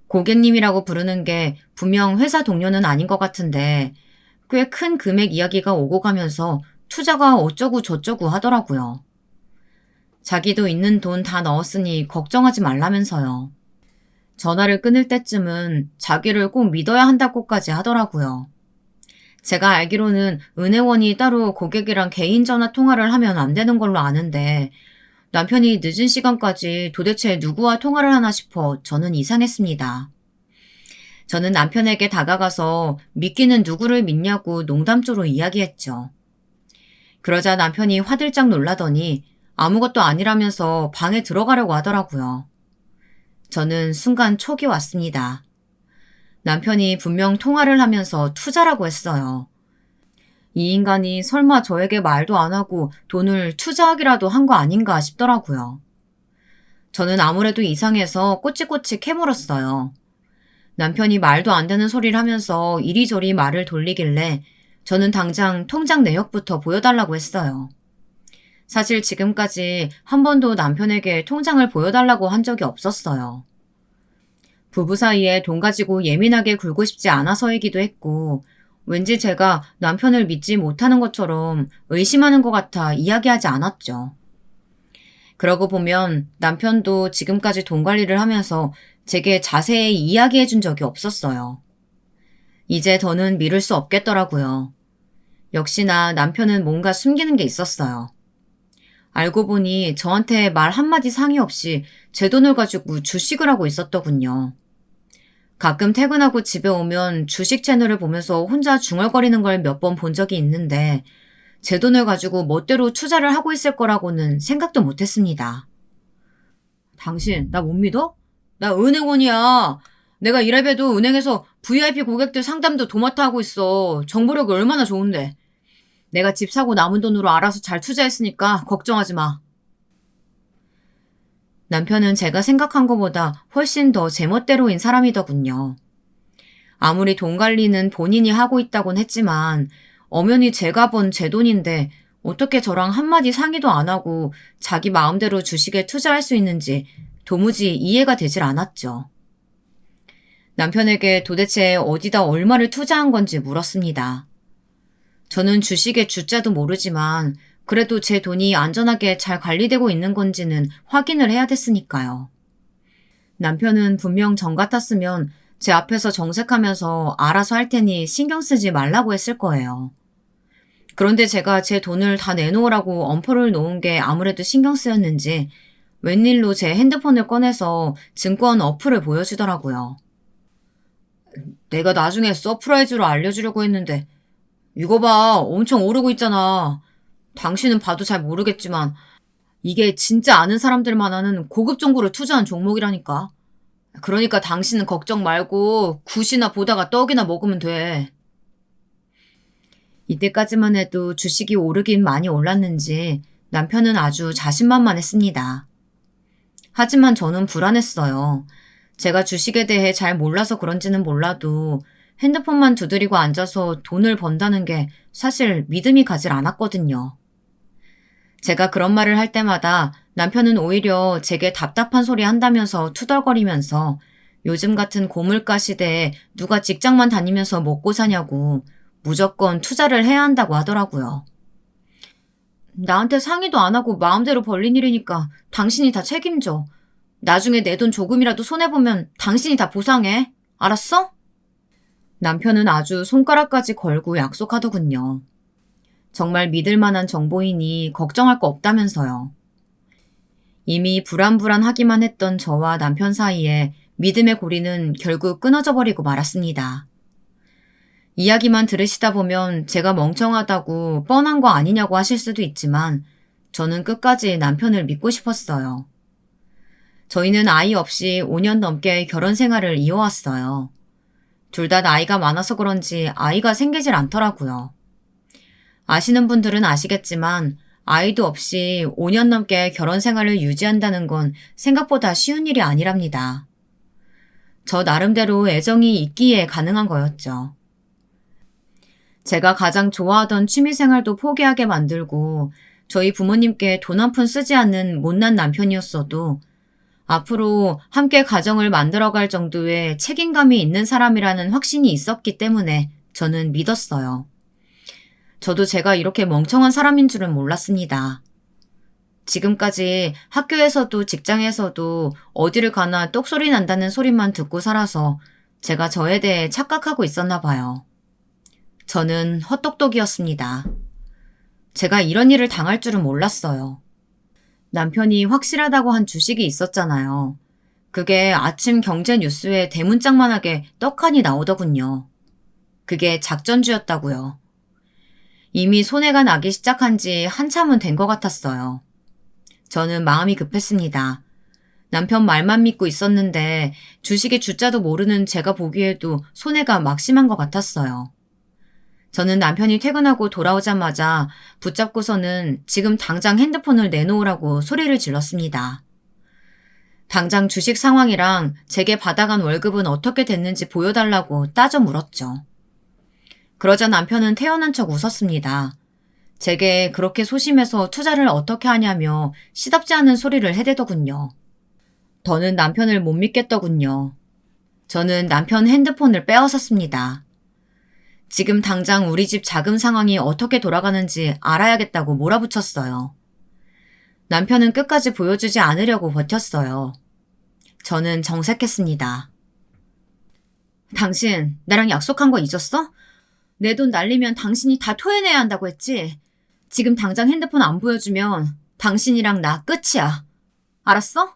고객님이라고 부르는 게 분명 회사 동료는 아닌 것 같은데 꽤 큰 금액 이야기가 오고 가면서 투자가 어쩌고 저쩌고 하더라고요. 자기도 있는 돈 다 넣었으니 걱정하지 말라면서요. 전화를 끊을 때쯤은 자기를 꼭 믿어야 한다고까지 하더라고요. 제가 알기로는 은행원이 따로 고객이랑 개인 전화 통화를 하면 안 되는 걸로 아는데 남편이 늦은 시간까지 도대체 누구와 통화를 하나 싶어 저는 이상했습니다. 저는 남편에게 다가가서 믿기는 누구를 믿냐고 농담조로 이야기했죠. 그러자 남편이 화들짝 놀라더니 아무것도 아니라면서 방에 들어가려고 하더라고요. 저는 순간 촉이 왔습니다. 남편이 분명 통화를 하면서 투자라고 했어요. 이 인간이 설마 저에게 말도 안 하고 돈을 투자하기라도 한 거 아닌가 싶더라고요. 저는 아무래도 이상해서 꼬치꼬치 캐물었어요. 남편이 말도 안 되는 소리를 하면서 이리저리 말을 돌리길래 저는 당장 통장 내역부터 보여달라고 했어요. 사실 지금까지 한 번도 남편에게 통장을 보여달라고 한 적이 없었어요. 부부 사이에 돈 가지고 예민하게 굴고 싶지 않아서이기도 했고, 왠지 제가 남편을 믿지 못하는 것처럼 의심하는 것 같아 이야기하지 않았죠. 그러고 보면 남편도 지금까지 돈 관리를 하면서 제게 자세히 이야기해 준 적이 없었어요. 이제 더는 미룰 수 없겠더라고요. 역시나 남편은 뭔가 숨기는 게 있었어요. 알고 보니 저한테 말 한마디 상의 없이 제 돈을 가지고 주식을 하고 있었더군요. 가끔 퇴근하고 집에 오면 주식 채널을 보면서 혼자 중얼거리는 걸 몇 번 본 적이 있는데 제 돈을 가지고 멋대로 투자를 하고 있을 거라고는 생각도 못했습니다. 당신, 나 못 믿어? 나 은행원이야. 내가 이래봬도 은행에서 VIP 고객들 상담도 도맡아 하고 있어. 정보력이 얼마나 좋은데. 내가 집 사고 남은 돈으로 알아서 잘 투자했으니까 걱정하지 마. 남편은 제가 생각한 것보다 훨씬 더 제멋대로인 사람이더군요. 아무리 돈 관리는 본인이 하고 있다곤 했지만 엄연히 제가 번 제 돈인데 어떻게 저랑 한마디 상의도 안 하고 자기 마음대로 주식에 투자할 수 있는지 도무지 이해가 되질 않았죠. 남편에게 도대체 어디다 얼마를 투자한 건지 물었습니다. 저는 주식의 주자도 모르지만 그래도 제 돈이 안전하게 잘 관리되고 있는 건지는 확인을 해야 됐으니까요. 남편은 분명 전 같았으면 제 앞에서 정색하면서 알아서 할 테니 신경 쓰지 말라고 했을 거예요. 그런데 제가 제 돈을 다 내놓으라고 엄포를 놓은 게 아무래도 신경 쓰였는지 웬일로 제 핸드폰을 꺼내서 증권 어플을 보여주더라고요. 내가 나중에 서프라이즈로 알려주려고 했는데 이거 봐, 엄청 오르고 있잖아. 당신은 봐도 잘 모르겠지만 이게 진짜 아는 사람들만 아는 고급 정보를 투자한 종목이라니까. 그러니까 당신은 걱정 말고 굿이나 보다가 떡이나 먹으면 돼. 이때까지만 해도 주식이 오르긴 많이 올랐는지 남편은 아주 자신만만했습니다. 하지만 저는 불안했어요. 제가 주식에 대해 잘 몰라서 그런지는 몰라도 핸드폰만 두드리고 앉아서 돈을 번다는 게 사실 믿음이 가질 않았거든요. 제가 그런 말을 할 때마다 남편은 오히려 제게 답답한 소리 한다면서 투덜거리면서 요즘 같은 고물가 시대에 누가 직장만 다니면서 먹고 사냐고 무조건 투자를 해야 한다고 하더라고요. 나한테 상의도 안 하고 마음대로 벌린 일이니까 당신이 다 책임져. 나중에 내 돈 조금이라도 손해보면 당신이 다 보상해. 알았어? 남편은 아주 손가락까지 걸고 약속하더군요. 정말 믿을 만한 정보이니 걱정할 거 없다면서요. 이미 불안불안하기만 했던 저와 남편 사이에 믿음의 고리는 결국 끊어져 버리고 말았습니다. 이야기만 들으시다 보면 제가 멍청하다고 뻔한 거 아니냐고 하실 수도 있지만 저는 끝까지 남편을 믿고 싶었어요. 저희는 아이 없이 5년 넘게 결혼 생활을 이어왔어요. 둘 다 나이가 많아서 그런지 아이가 생기질 않더라고요. 아시는 분들은 아시겠지만 아이도 없이 5년 넘게 결혼 생활을 유지한다는 건 생각보다 쉬운 일이 아니랍니다. 저 나름대로 애정이 있기에 가능한 거였죠. 제가 가장 좋아하던 취미생활도 포기하게 만들고 저희 부모님께 돈 한 푼 쓰지 않는 못난 남편이었어도 앞으로 함께 가정을 만들어갈 정도의 책임감이 있는 사람이라는 확신이 있었기 때문에 저는 믿었어요. 저도 제가 이렇게 멍청한 사람인 줄은 몰랐습니다. 지금까지 학교에서도 직장에서도 어디를 가나 똑소리 난다는 소리만 듣고 살아서 제가 저에 대해 착각하고 있었나 봐요. 저는 헛똑똑이었습니다. 제가 이런 일을 당할 줄은 몰랐어요. 남편이 확실하다고 한 주식이 있었잖아요. 그게 아침 경제 뉴스에 대문짝만하게 떡하니 나오더군요. 그게 작전주였다고요. 이미 손해가 나기 시작한 지 한참은 된 것 같았어요. 저는 마음이 급했습니다. 남편 말만 믿고 있었는데 주식의 주자도 모르는 제가 보기에도 손해가 막심한 것 같았어요. 저는 남편이 퇴근하고 돌아오자마자 붙잡고서는 지금 당장 핸드폰을 내놓으라고 소리를 질렀습니다. 당장 주식 상황이랑 제게 받아간 월급은 어떻게 됐는지 보여달라고 따져 물었죠. 그러자 남편은 태연한 척 웃었습니다. 제게 그렇게 소심해서 투자를 어떻게 하냐며 시답지 않은 소리를 해대더군요. 더는 남편을 못 믿겠더군요. 저는 남편 핸드폰을 빼앗았습니다. 지금 당장 우리 집 자금 상황이 어떻게 돌아가는지 알아야겠다고 몰아붙였어요. 남편은 끝까지 보여주지 않으려고 버텼어요. 저는 정색했습니다. 당신, 나랑 약속한 거 잊었어? 내 돈 날리면 당신이 다 토해내야 한다고 했지? 지금 당장 핸드폰 안 보여주면 당신이랑 나 끝이야. 알았어?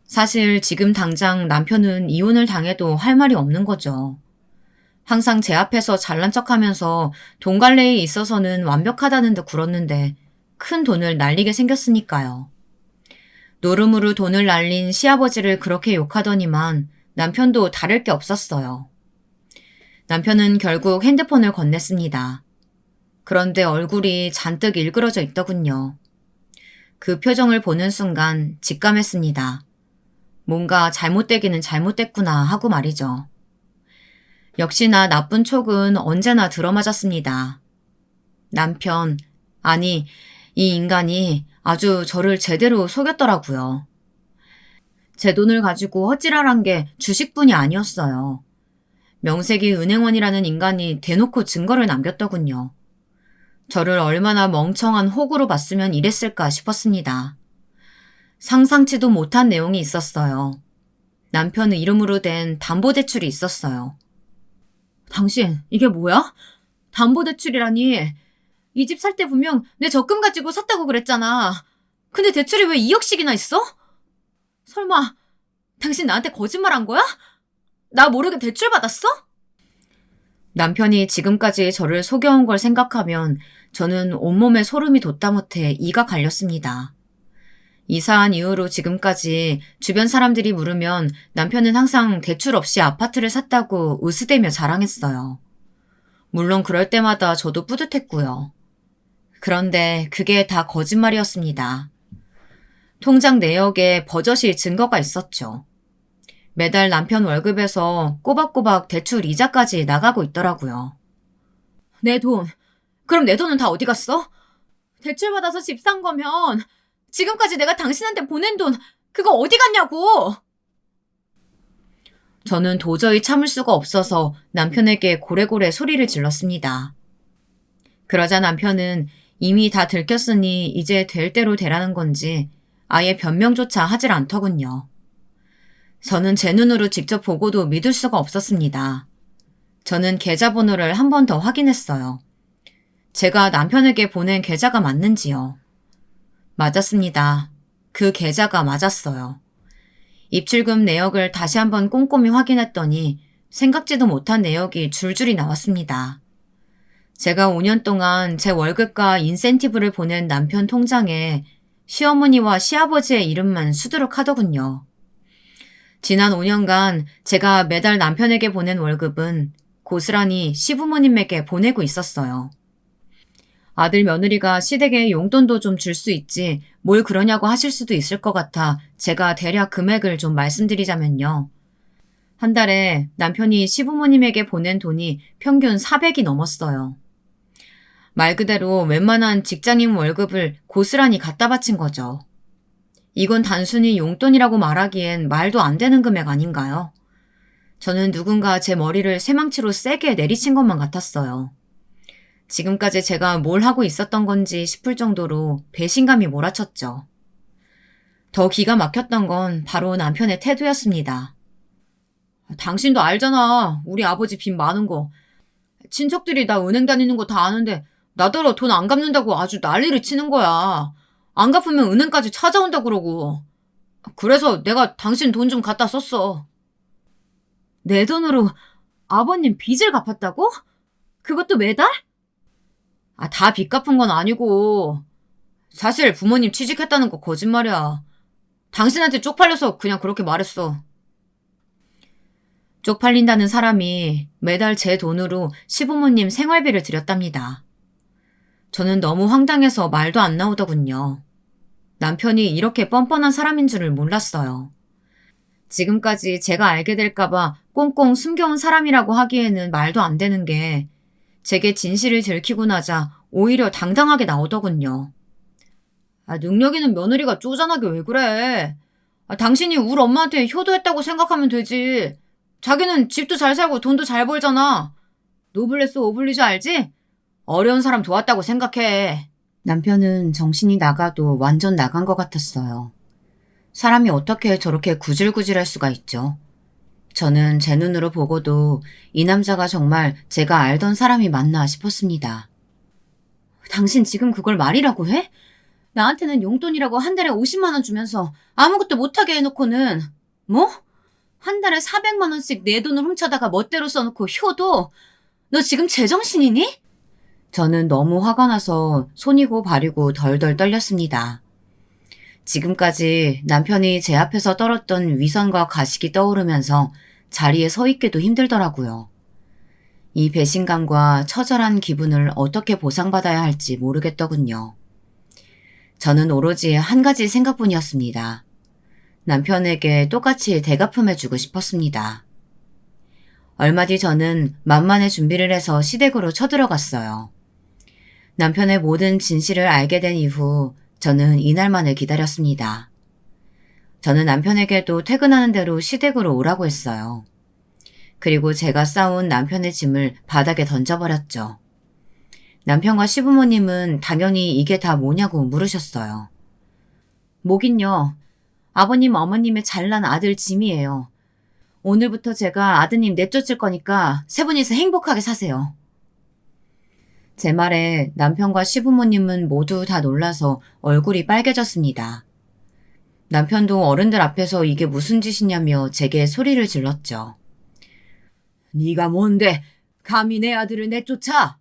사실 지금 당장 남편은 이혼을 당해도 할 말이 없는 거죠. 항상 제 앞에서 잘난 척하면서 돈 관리에 있어서는 완벽하다는 듯 굴었는데 큰 돈을 날리게 생겼으니까요. 노름으로 돈을 날린 시아버지를 그렇게 욕하더니만 남편도 다를 게 없었어요. 남편은 결국 핸드폰을 건넸습니다. 그런데 얼굴이 잔뜩 일그러져 있더군요. 그 표정을 보는 순간 직감했습니다. 뭔가 잘못되기는 잘못됐구나 하고 말이죠. 역시나 나쁜 촉은 언제나 들어맞았습니다. 남편, 아니, 이 인간이 아주 저를 제대로 속였더라고요. 제 돈을 가지고 헛질하란 게 주식뿐이 아니었어요. 명색이 은행원이라는 인간이 대놓고 증거를 남겼더군요. 저를 얼마나 멍청한 호구로 봤으면 이랬을까 싶었습니다. 상상치도 못한 내용이 있었어요. 남편의 이름으로 된 담보대출이 있었어요. 당신, 이게 뭐야? 담보대출이라니. 이 집 살 때 분명 내 적금 가지고 샀다고 그랬잖아. 근데 대출이 왜 2억씩이나 있어? 설마 당신 나한테 거짓말한 거야? 나 모르게 대출 받았어? 남편이 지금까지 저를 속여온 걸 생각하면 저는 온몸에 소름이 돋다 못해 이가 갈렸습니다. 이사한 이후로 지금까지 주변 사람들이 물으면 남편은 항상 대출 없이 아파트를 샀다고 으스대며 자랑했어요. 물론 그럴 때마다 저도 뿌듯했고요. 그런데 그게 다 거짓말이었습니다. 통장 내역에 버젓이 증거가 있었죠. 매달 남편 월급에서 꼬박꼬박 대출 이자까지 나가고 있더라고요. 내 돈, 그럼 내 돈은 다 어디 갔어? 대출 받아서 집 산 거면 지금까지 내가 당신한테 보낸 돈, 그거 어디 갔냐고! 저는 도저히 참을 수가 없어서 남편에게 고래고래 소리를 질렀습니다. 그러자 남편은 이미 다 들켰으니 이제 될 대로 되라는 건지 아예 변명조차 하질 않더군요. 저는 제 눈으로 직접 보고도 믿을 수가 없었습니다. 저는 계좌번호를 한 번 더 확인했어요. 제가 남편에게 보낸 계좌가 맞는지요. 맞았습니다. 그 계좌가 맞았어요. 입출금 내역을 다시 한번 꼼꼼히 확인했더니 생각지도 못한 내역이 줄줄이 나왔습니다. 제가 5년 동안 제 월급과 인센티브를 보낸 남편 통장에 시어머니와 시아버지의 이름만 수두룩하더군요. 지난 5년간 제가 매달 남편에게 보낸 월급은 고스란히 시부모님에게 보내고 있었어요. 아들 며느리가 시댁에 용돈도 좀 줄 수 있지 뭘 그러냐고 하실 수도 있을 것 같아 제가 대략 금액을 좀 말씀드리자면요. 한 달에 남편이 시부모님에게 보낸 돈이 평균 400이 넘었어요. 말 그대로 웬만한 직장인 월급을 고스란히 갖다 바친 거죠. 이건 단순히 용돈이라고 말하기엔 말도 안 되는 금액 아닌가요? 저는 누군가 제 머리를 쇠망치로 세게 내리친 것만 같았어요. 지금까지 제가 뭘 하고 있었던 건지 싶을 정도로 배신감이 몰아쳤죠. 더 기가 막혔던 건 바로 남편의 태도였습니다. 당신도 알잖아. 우리 아버지 빚 많은 거. 친척들이 나 은행 다니는 거 다 아는데 나더러 돈 안 갚는다고 아주 난리를 치는 거야. 안 갚으면 은행까지 찾아온다 그러고. 그래서 내가 당신 돈 좀 갖다 썼어. 내 돈으로 아버님 빚을 갚았다고? 그것도 매달? 다 빚 갚은 건 아니고. 사실 부모님 취직했다는 거 거짓말이야. 당신한테 쪽팔려서 그냥 그렇게 말했어. 쪽팔린다는 사람이 매달 제 돈으로 시부모님 생활비를 드렸답니다. 저는 너무 황당해서 말도 안 나오더군요. 남편이 이렇게 뻔뻔한 사람인 줄을 몰랐어요. 지금까지 제가 알게 될까봐 꽁꽁 숨겨온 사람이라고 하기에는 말도 안 되는 게 제게 진실을 들키고 나자 오히려 당당하게 나오더군요. 능력 있는 며느리가 쪼잔하게 왜 그래? 당신이 우리 엄마한테 효도했다고 생각하면 되지. 자기는 집도 잘 살고 돈도 잘 벌잖아. 노블레스 오블리주 알지? 어려운 사람 도왔다고 생각해. 남편은 정신이 나가도 완전 나간 것 같았어요. 사람이 어떻게 저렇게 구질구질할 수가 있죠. 저는 제 눈으로 보고도 이 남자가 정말 제가 알던 사람이 맞나 싶었습니다. 당신 지금 그걸 말이라고 해? 나한테는 용돈이라고 한 달에 50만 원 주면서 아무것도 못하게 해놓고는 뭐? 한 달에 400만 원씩 내 돈을 훔쳐다가 멋대로 써놓고 효도? 너 지금 제정신이니? 저는 너무 화가 나서 손이고 발이고 덜덜 떨렸습니다. 지금까지 남편이 제 앞에서 떨었던 위선과 가식이 떠오르면서 자리에 서 있기도 힘들더라고요. 이 배신감과 처절한 기분을 어떻게 보상받아야 할지 모르겠더군요. 저는 오로지 한 가지 생각뿐이었습니다. 남편에게 똑같이 대갚음해주고 싶었습니다. 얼마 뒤 저는 만만의 준비를 해서 시댁으로 쳐들어갔어요. 남편의 모든 진실을 알게 된 이후 저는 이날만을 기다렸습니다. 저는 남편에게도 퇴근하는 대로 시댁으로 오라고 했어요. 그리고 제가 싸운 남편의 짐을 바닥에 던져버렸죠. 남편과 시부모님은 당연히 이게 다 뭐냐고 물으셨어요. 뭐긴요. 아버님 어머님의 잘난 아들 짐이에요. 오늘부터 제가 아드님 내쫓을 거니까 세 분이서 행복하게 사세요. 제 말에 남편과 시부모님은 모두 다 놀라서 얼굴이 빨개졌습니다. 남편도 어른들 앞에서 이게 무슨 짓이냐며 제게 소리를 질렀죠. 네가 뭔데 감히 내 아들을 내쫓아?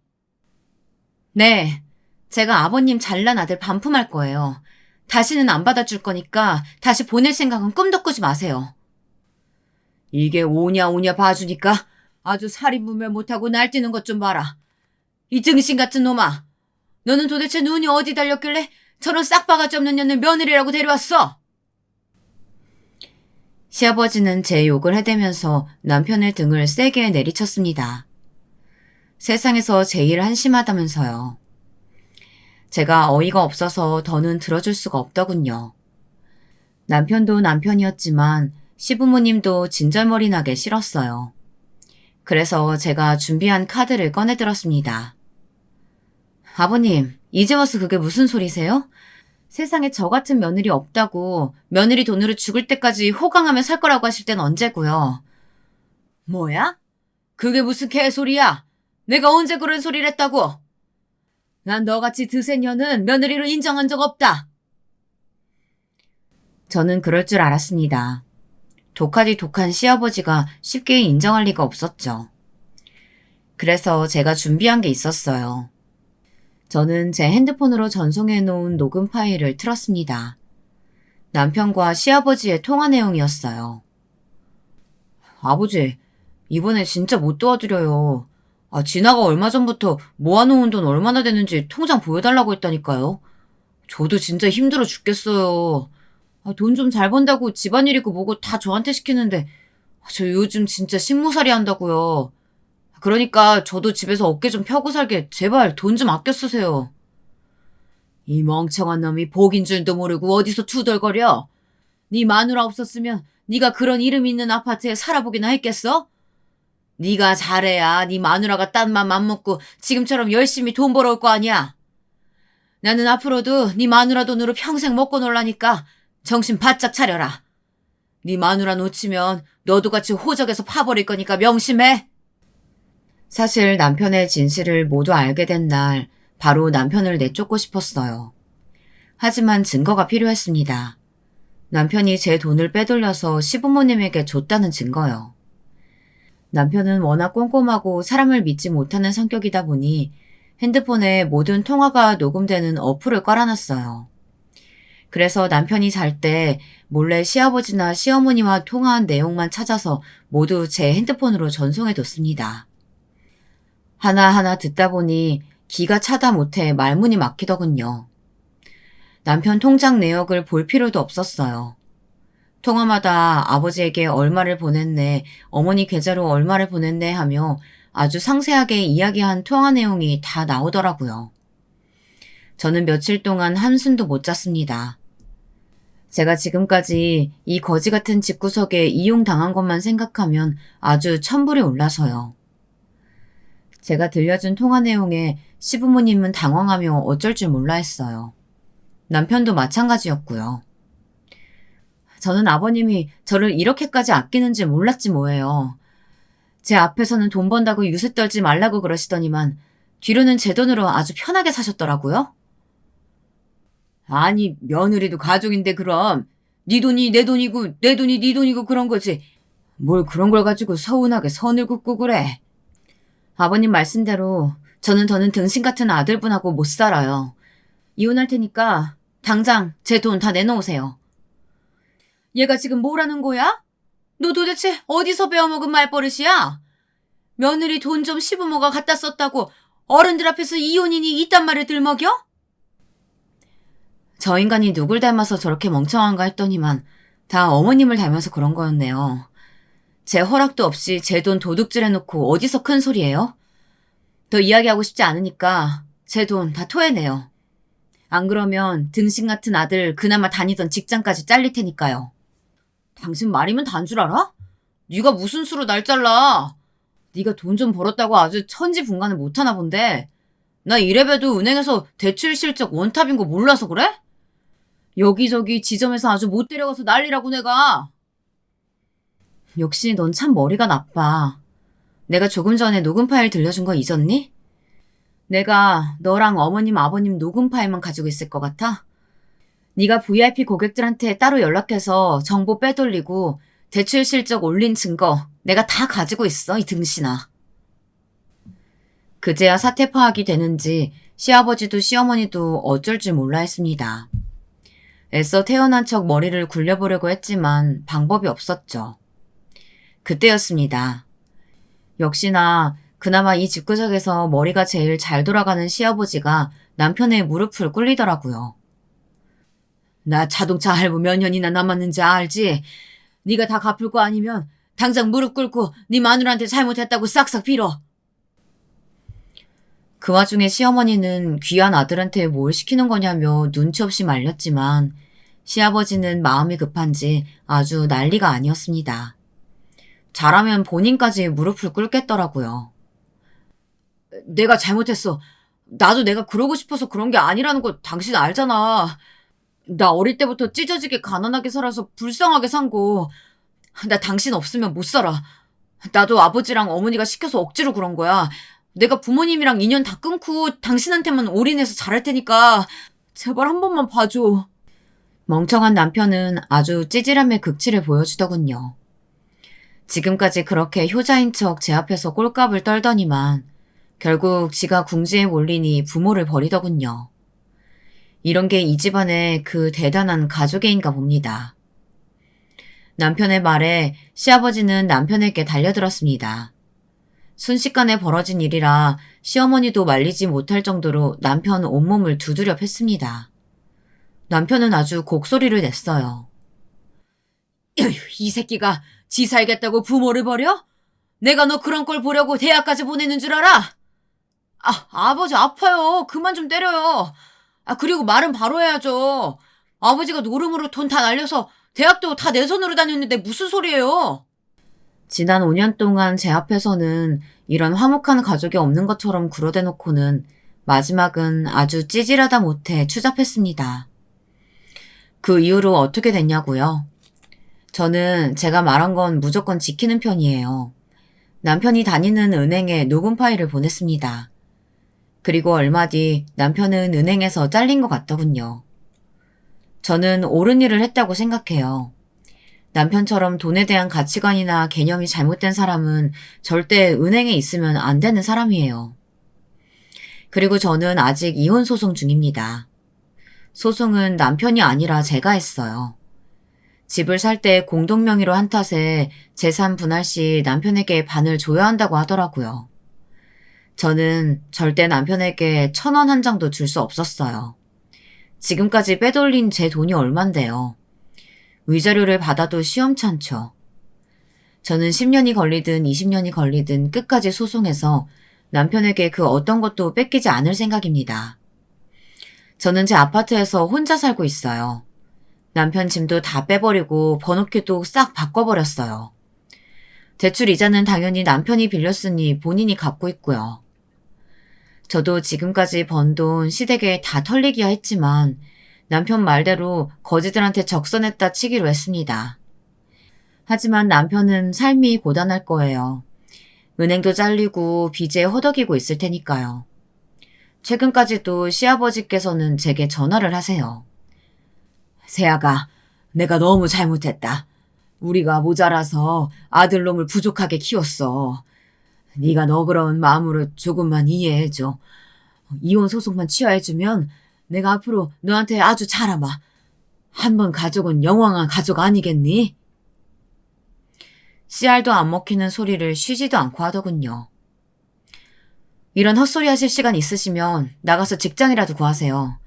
네, 제가 아버님 잘난 아들 반품할 거예요. 다시는 안 받아줄 거니까 다시 보낼 생각은 꿈도 꾸지 마세요. 이게 오냐 오냐 봐주니까 아주 살인무명 못하고 날뛰는 것 좀 봐라. 이 등신 같은 놈아. 너는 도대체 눈이 어디 달렸길래 저런 싹바가지 없는 년을 며느리라고 데려왔어? 시아버지는 제 욕을 해대면서 남편의 등을 세게 내리쳤습니다. 세상에서 제일 한심하다면서요. 제가 어이가 없어서 더는 들어줄 수가 없더군요. 남편도 남편이었지만 시부모님도 진절머리 나게 싫었어요. 그래서 제가 준비한 카드를 꺼내들었습니다. 아버님, 이제 와서 그게 무슨 소리세요? 세상에 저 같은 며느리 없다고 며느리 돈으로 죽을 때까지 호강하며 살 거라고 하실 땐 언제고요? 뭐야? 그게 무슨 개소리야? 내가 언제 그런 소리를 했다고? 난 너같이 드센년은 며느리로 인정한 적 없다. 저는 그럴 줄 알았습니다. 독하디 독한 시아버지가 쉽게 인정할 리가 없었죠. 그래서 제가 준비한 게 있었어요. 저는 제 핸드폰으로 전송해놓은 녹음 파일을 틀었습니다. 남편과 시아버지의 통화 내용이었어요. 아버지, 이번에 진짜 못 도와드려요. 진아가 얼마 전부터 모아놓은 돈 얼마나 되는지 통장 보여달라고 했다니까요. 저도 진짜 힘들어 죽겠어요. 돈 좀 잘 번다고 집안일이고 뭐고 다 저한테 시키는데 저 요즘 진짜 식모살이 한다고요. 그러니까 저도 집에서 어깨 좀 펴고 살게 제발 돈 좀 아껴 쓰세요. 이 멍청한 놈이 복인 줄도 모르고 어디서 투덜거려? 네 마누라 없었으면 네가 그런 이름 있는 아파트에 살아보기나 했겠어? 네가 잘해야 네 마누라가 딴 맘 안 먹고 지금처럼 열심히 돈 벌어올 거 아니야. 나는 앞으로도 네 마누라 돈으로 평생 먹고 놀라니까 정신 바짝 차려라. 네 마누라 놓치면 너도 같이 호적에서 파버릴 거니까 명심해. 사실 남편의 진실을 모두 알게 된 날 바로 남편을 내쫓고 싶었어요. 하지만 증거가 필요했습니다. 남편이 제 돈을 빼돌려서 시부모님에게 줬다는 증거요. 남편은 워낙 꼼꼼하고 사람을 믿지 못하는 성격이다 보니 핸드폰에 모든 통화가 녹음되는 어플을 깔아놨어요. 그래서 남편이 잘 때 몰래 시아버지나 시어머니와 통화한 내용만 찾아서 모두 제 핸드폰으로 전송해뒀습니다. 하나하나 듣다 보니 기가 차다 못해 말문이 막히더군요. 남편 통장 내역을 볼 필요도 없었어요. 통화마다 아버지에게 얼마를 보냈네, 어머니 계좌로 얼마를 보냈네 하며 아주 상세하게 이야기한 통화 내용이 다 나오더라고요. 저는 며칠 동안 한숨도 못 잤습니다. 제가 지금까지 이 거지 같은 집구석에 이용당한 것만 생각하면 아주 천불이 올라서요. 제가 들려준 통화 내용에 시부모님은 당황하며 어쩔 줄 몰라 했어요. 남편도 마찬가지였고요. 저는 아버님이 저를 이렇게까지 아끼는지 몰랐지 뭐예요. 제 앞에서는 돈 번다고 유세 떨지 말라고 그러시더니만 뒤로는 제 돈으로 아주 편하게 사셨더라고요. 아니, 며느리도 가족인데 그럼 네 돈이 내 돈이고 내 돈이 네 돈이고 그런 거지. 뭘 그런 걸 가지고 서운하게 선을 긋고 그래. 아버님 말씀대로 저는 더는 등신 같은 아들분하고 못 살아요. 이혼할 테니까 당장 제 돈 다 내놓으세요. 얘가 지금 뭐라는 거야? 너 도대체 어디서 배워먹은 말버릇이야? 며느리 돈 좀 시부모가 갖다 썼다고 어른들 앞에서 이혼이니 이딴 말을 들먹여? 저 인간이 누굴 닮아서 저렇게 멍청한가 했더니만 다 어머님을 닮아서 그런 거였네요. 제 허락도 없이 제 돈 도둑질해놓고 어디서 큰 소리예요? 더 이야기하고 싶지 않으니까 제 돈 다 토해내요. 안 그러면 등신 같은 아들 그나마 다니던 직장까지 잘릴 테니까요. 당신 말이면 단 줄 알아? 네가 무슨 수로 날 잘라? 네가 돈 좀 벌었다고 아주 천지분간을 못하나 본데 나 이래봬도 은행에서 대출 실적 원탑인 거 몰라서 그래? 여기저기 지점에서 아주 못 데려가서 난리라고 내가. 역시 넌 참 머리가 나빠. 내가 조금 전에 녹음 파일 들려준 거 잊었니? 내가 너랑 어머님 아버님 녹음 파일만 가지고 있을 것 같아? 네가 VIP 고객들한테 따로 연락해서 정보 빼돌리고 대출 실적 올린 증거 내가 다 가지고 있어, 이 등신아. 그제야 사태 파악이 되는지 시아버지도 시어머니도 어쩔 줄 몰라 했습니다. 애써 태어난 척 머리를 굴려보려고 했지만 방법이 없었죠. 그때였습니다. 역시나 그나마 이 집구석에서 머리가 제일 잘 돌아가는 시아버지가 남편의 무릎을 꿇리더라고요. 나 자동차 할부 몇 년이나 남았는지 알지? 네가 다 갚을 거 아니면 당장 무릎 꿇고 네 마누라한테 잘못했다고 싹싹 빌어. 그 와중에 시어머니는 귀한 아들한테 뭘 시키는 거냐며 눈치 없이 말렸지만 시아버지는 마음이 급한지 아주 난리가 아니었습니다. 잘하면 본인까지 무릎을 꿇겠더라고요. 내가 잘못했어. 나도 내가 그러고 싶어서 그런 게 아니라는 거 당신 알잖아. 나 어릴 때부터 찢어지게 가난하게 살아서 불쌍하게 산 거. 나 당신 없으면 못 살아. 나도 아버지랑 어머니가 시켜서 억지로 그런 거야. 내가 부모님이랑 인연 다 끊고 당신한테만 올인해서 잘할 테니까 제발 한 번만 봐줘. 멍청한 남편은 아주 찌질함의 극치를 보여주더군요. 지금까지 그렇게 효자인 척 제 앞에서 꼴값을 떨더니만 결국 지가 궁지에 몰리니 부모를 버리더군요. 이런 게 이 집안의 그 대단한 가족애인가 봅니다. 남편의 말에 시아버지는 남편에게 달려들었습니다. 순식간에 벌어진 일이라 시어머니도 말리지 못할 정도로 남편 온몸을 두드려 팼습니다. 남편은 아주 곡소리를 냈어요. 이 새끼가 지 살겠다고 부모를 버려? 내가 너 그런 걸 보려고 대학까지 보내는 줄 알아? 아버지 아파요. 그만 좀 때려요. 그리고 말은 바로 해야죠. 아버지가 노름으로 돈 다 날려서 대학도 다 내 손으로 다녔는데 무슨 소리예요? 지난 5년 동안 제 앞에서는 이런 화목한 가족이 없는 것처럼 굴어대놓고는 마지막은 아주 찌질하다 못해 추잡했습니다. 그 이후로 어떻게 됐냐고요? 저는 제가 말한 건 무조건 지키는 편이에요. 남편이 다니는 은행에 녹음 파일을 보냈습니다. 그리고 얼마 뒤 남편은 은행에서 잘린 것 같더군요. 저는 옳은 일을 했다고 생각해요. 남편처럼 돈에 대한 가치관이나 개념이 잘못된 사람은 절대 은행에 있으면 안 되는 사람이에요. 그리고 저는 아직 이혼 소송 중입니다. 소송은 남편이 아니라 제가 했어요. 집을 살 때 공동명의로 한 탓에 재산 분할 시 남편에게 반을 줘야 한다고 하더라고요. 저는 절대 남편에게 1,000원 한 장도 줄 수 없었어요. 지금까지 빼돌린 제 돈이 얼만데요. 위자료를 받아도 시험찮죠. 저는 10년이 걸리든 20년이 걸리든 끝까지 소송해서 남편에게 그 어떤 것도 뺏기지 않을 생각입니다. 저는 제 아파트에서 혼자 살고 있어요. 남편 짐도 다 빼버리고 번호키도 싹 바꿔버렸어요. 대출 이자는 당연히 남편이 빌렸으니 본인이 갚고 있고요. 저도 지금까지 번 돈 시댁에 다 털리기야 했지만 남편 말대로 거지들한테 적선했다 치기로 했습니다. 하지만 남편은 삶이 고단할 거예요. 은행도 잘리고 빚에 허덕이고 있을 테니까요. 최근까지도 시아버지께서는 제게 전화를 하세요. 세아가, 내가 너무 잘못했다. 우리가 모자라서 아들놈을 부족하게 키웠어. 네가 너그러운 마음으로 조금만 이해해줘. 이혼 소송만 취하해주면 내가 앞으로 너한테 아주 잘하마. 한 번 가족은 영원한 가족 아니겠니? 씨알도 안 먹히는 소리를 쉬지도 않고 하더군요. 이런 헛소리 하실 시간 있으시면 나가서 직장이라도 구하세요.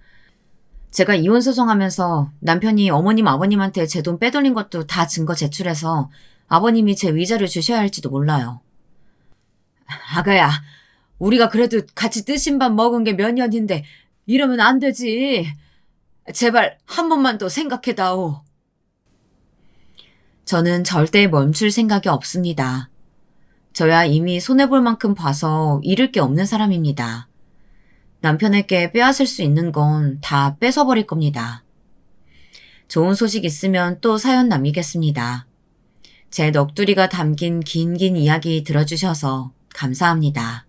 제가 이혼 소송하면서 남편이 어머님 아버님한테 제 돈 빼돌린 것도 다 증거 제출해서 아버님이 제 위자료 주셔야 할지도 몰라요. 아가야, 우리가 그래도 같이 뜨신 밥 먹은 게 몇 년인데 이러면 안 되지. 제발 한 번만 더 생각해다오. 저는 절대 멈출 생각이 없습니다. 저야 이미 손해볼 만큼 봐서 잃을 게 없는 사람입니다. 남편에게 빼앗을 수 있는 건 다 뺏어버릴 겁니다. 좋은 소식 있으면 또 사연 남기겠습니다. 제 넋두리가 담긴 긴 이야기 들어주셔서 감사합니다.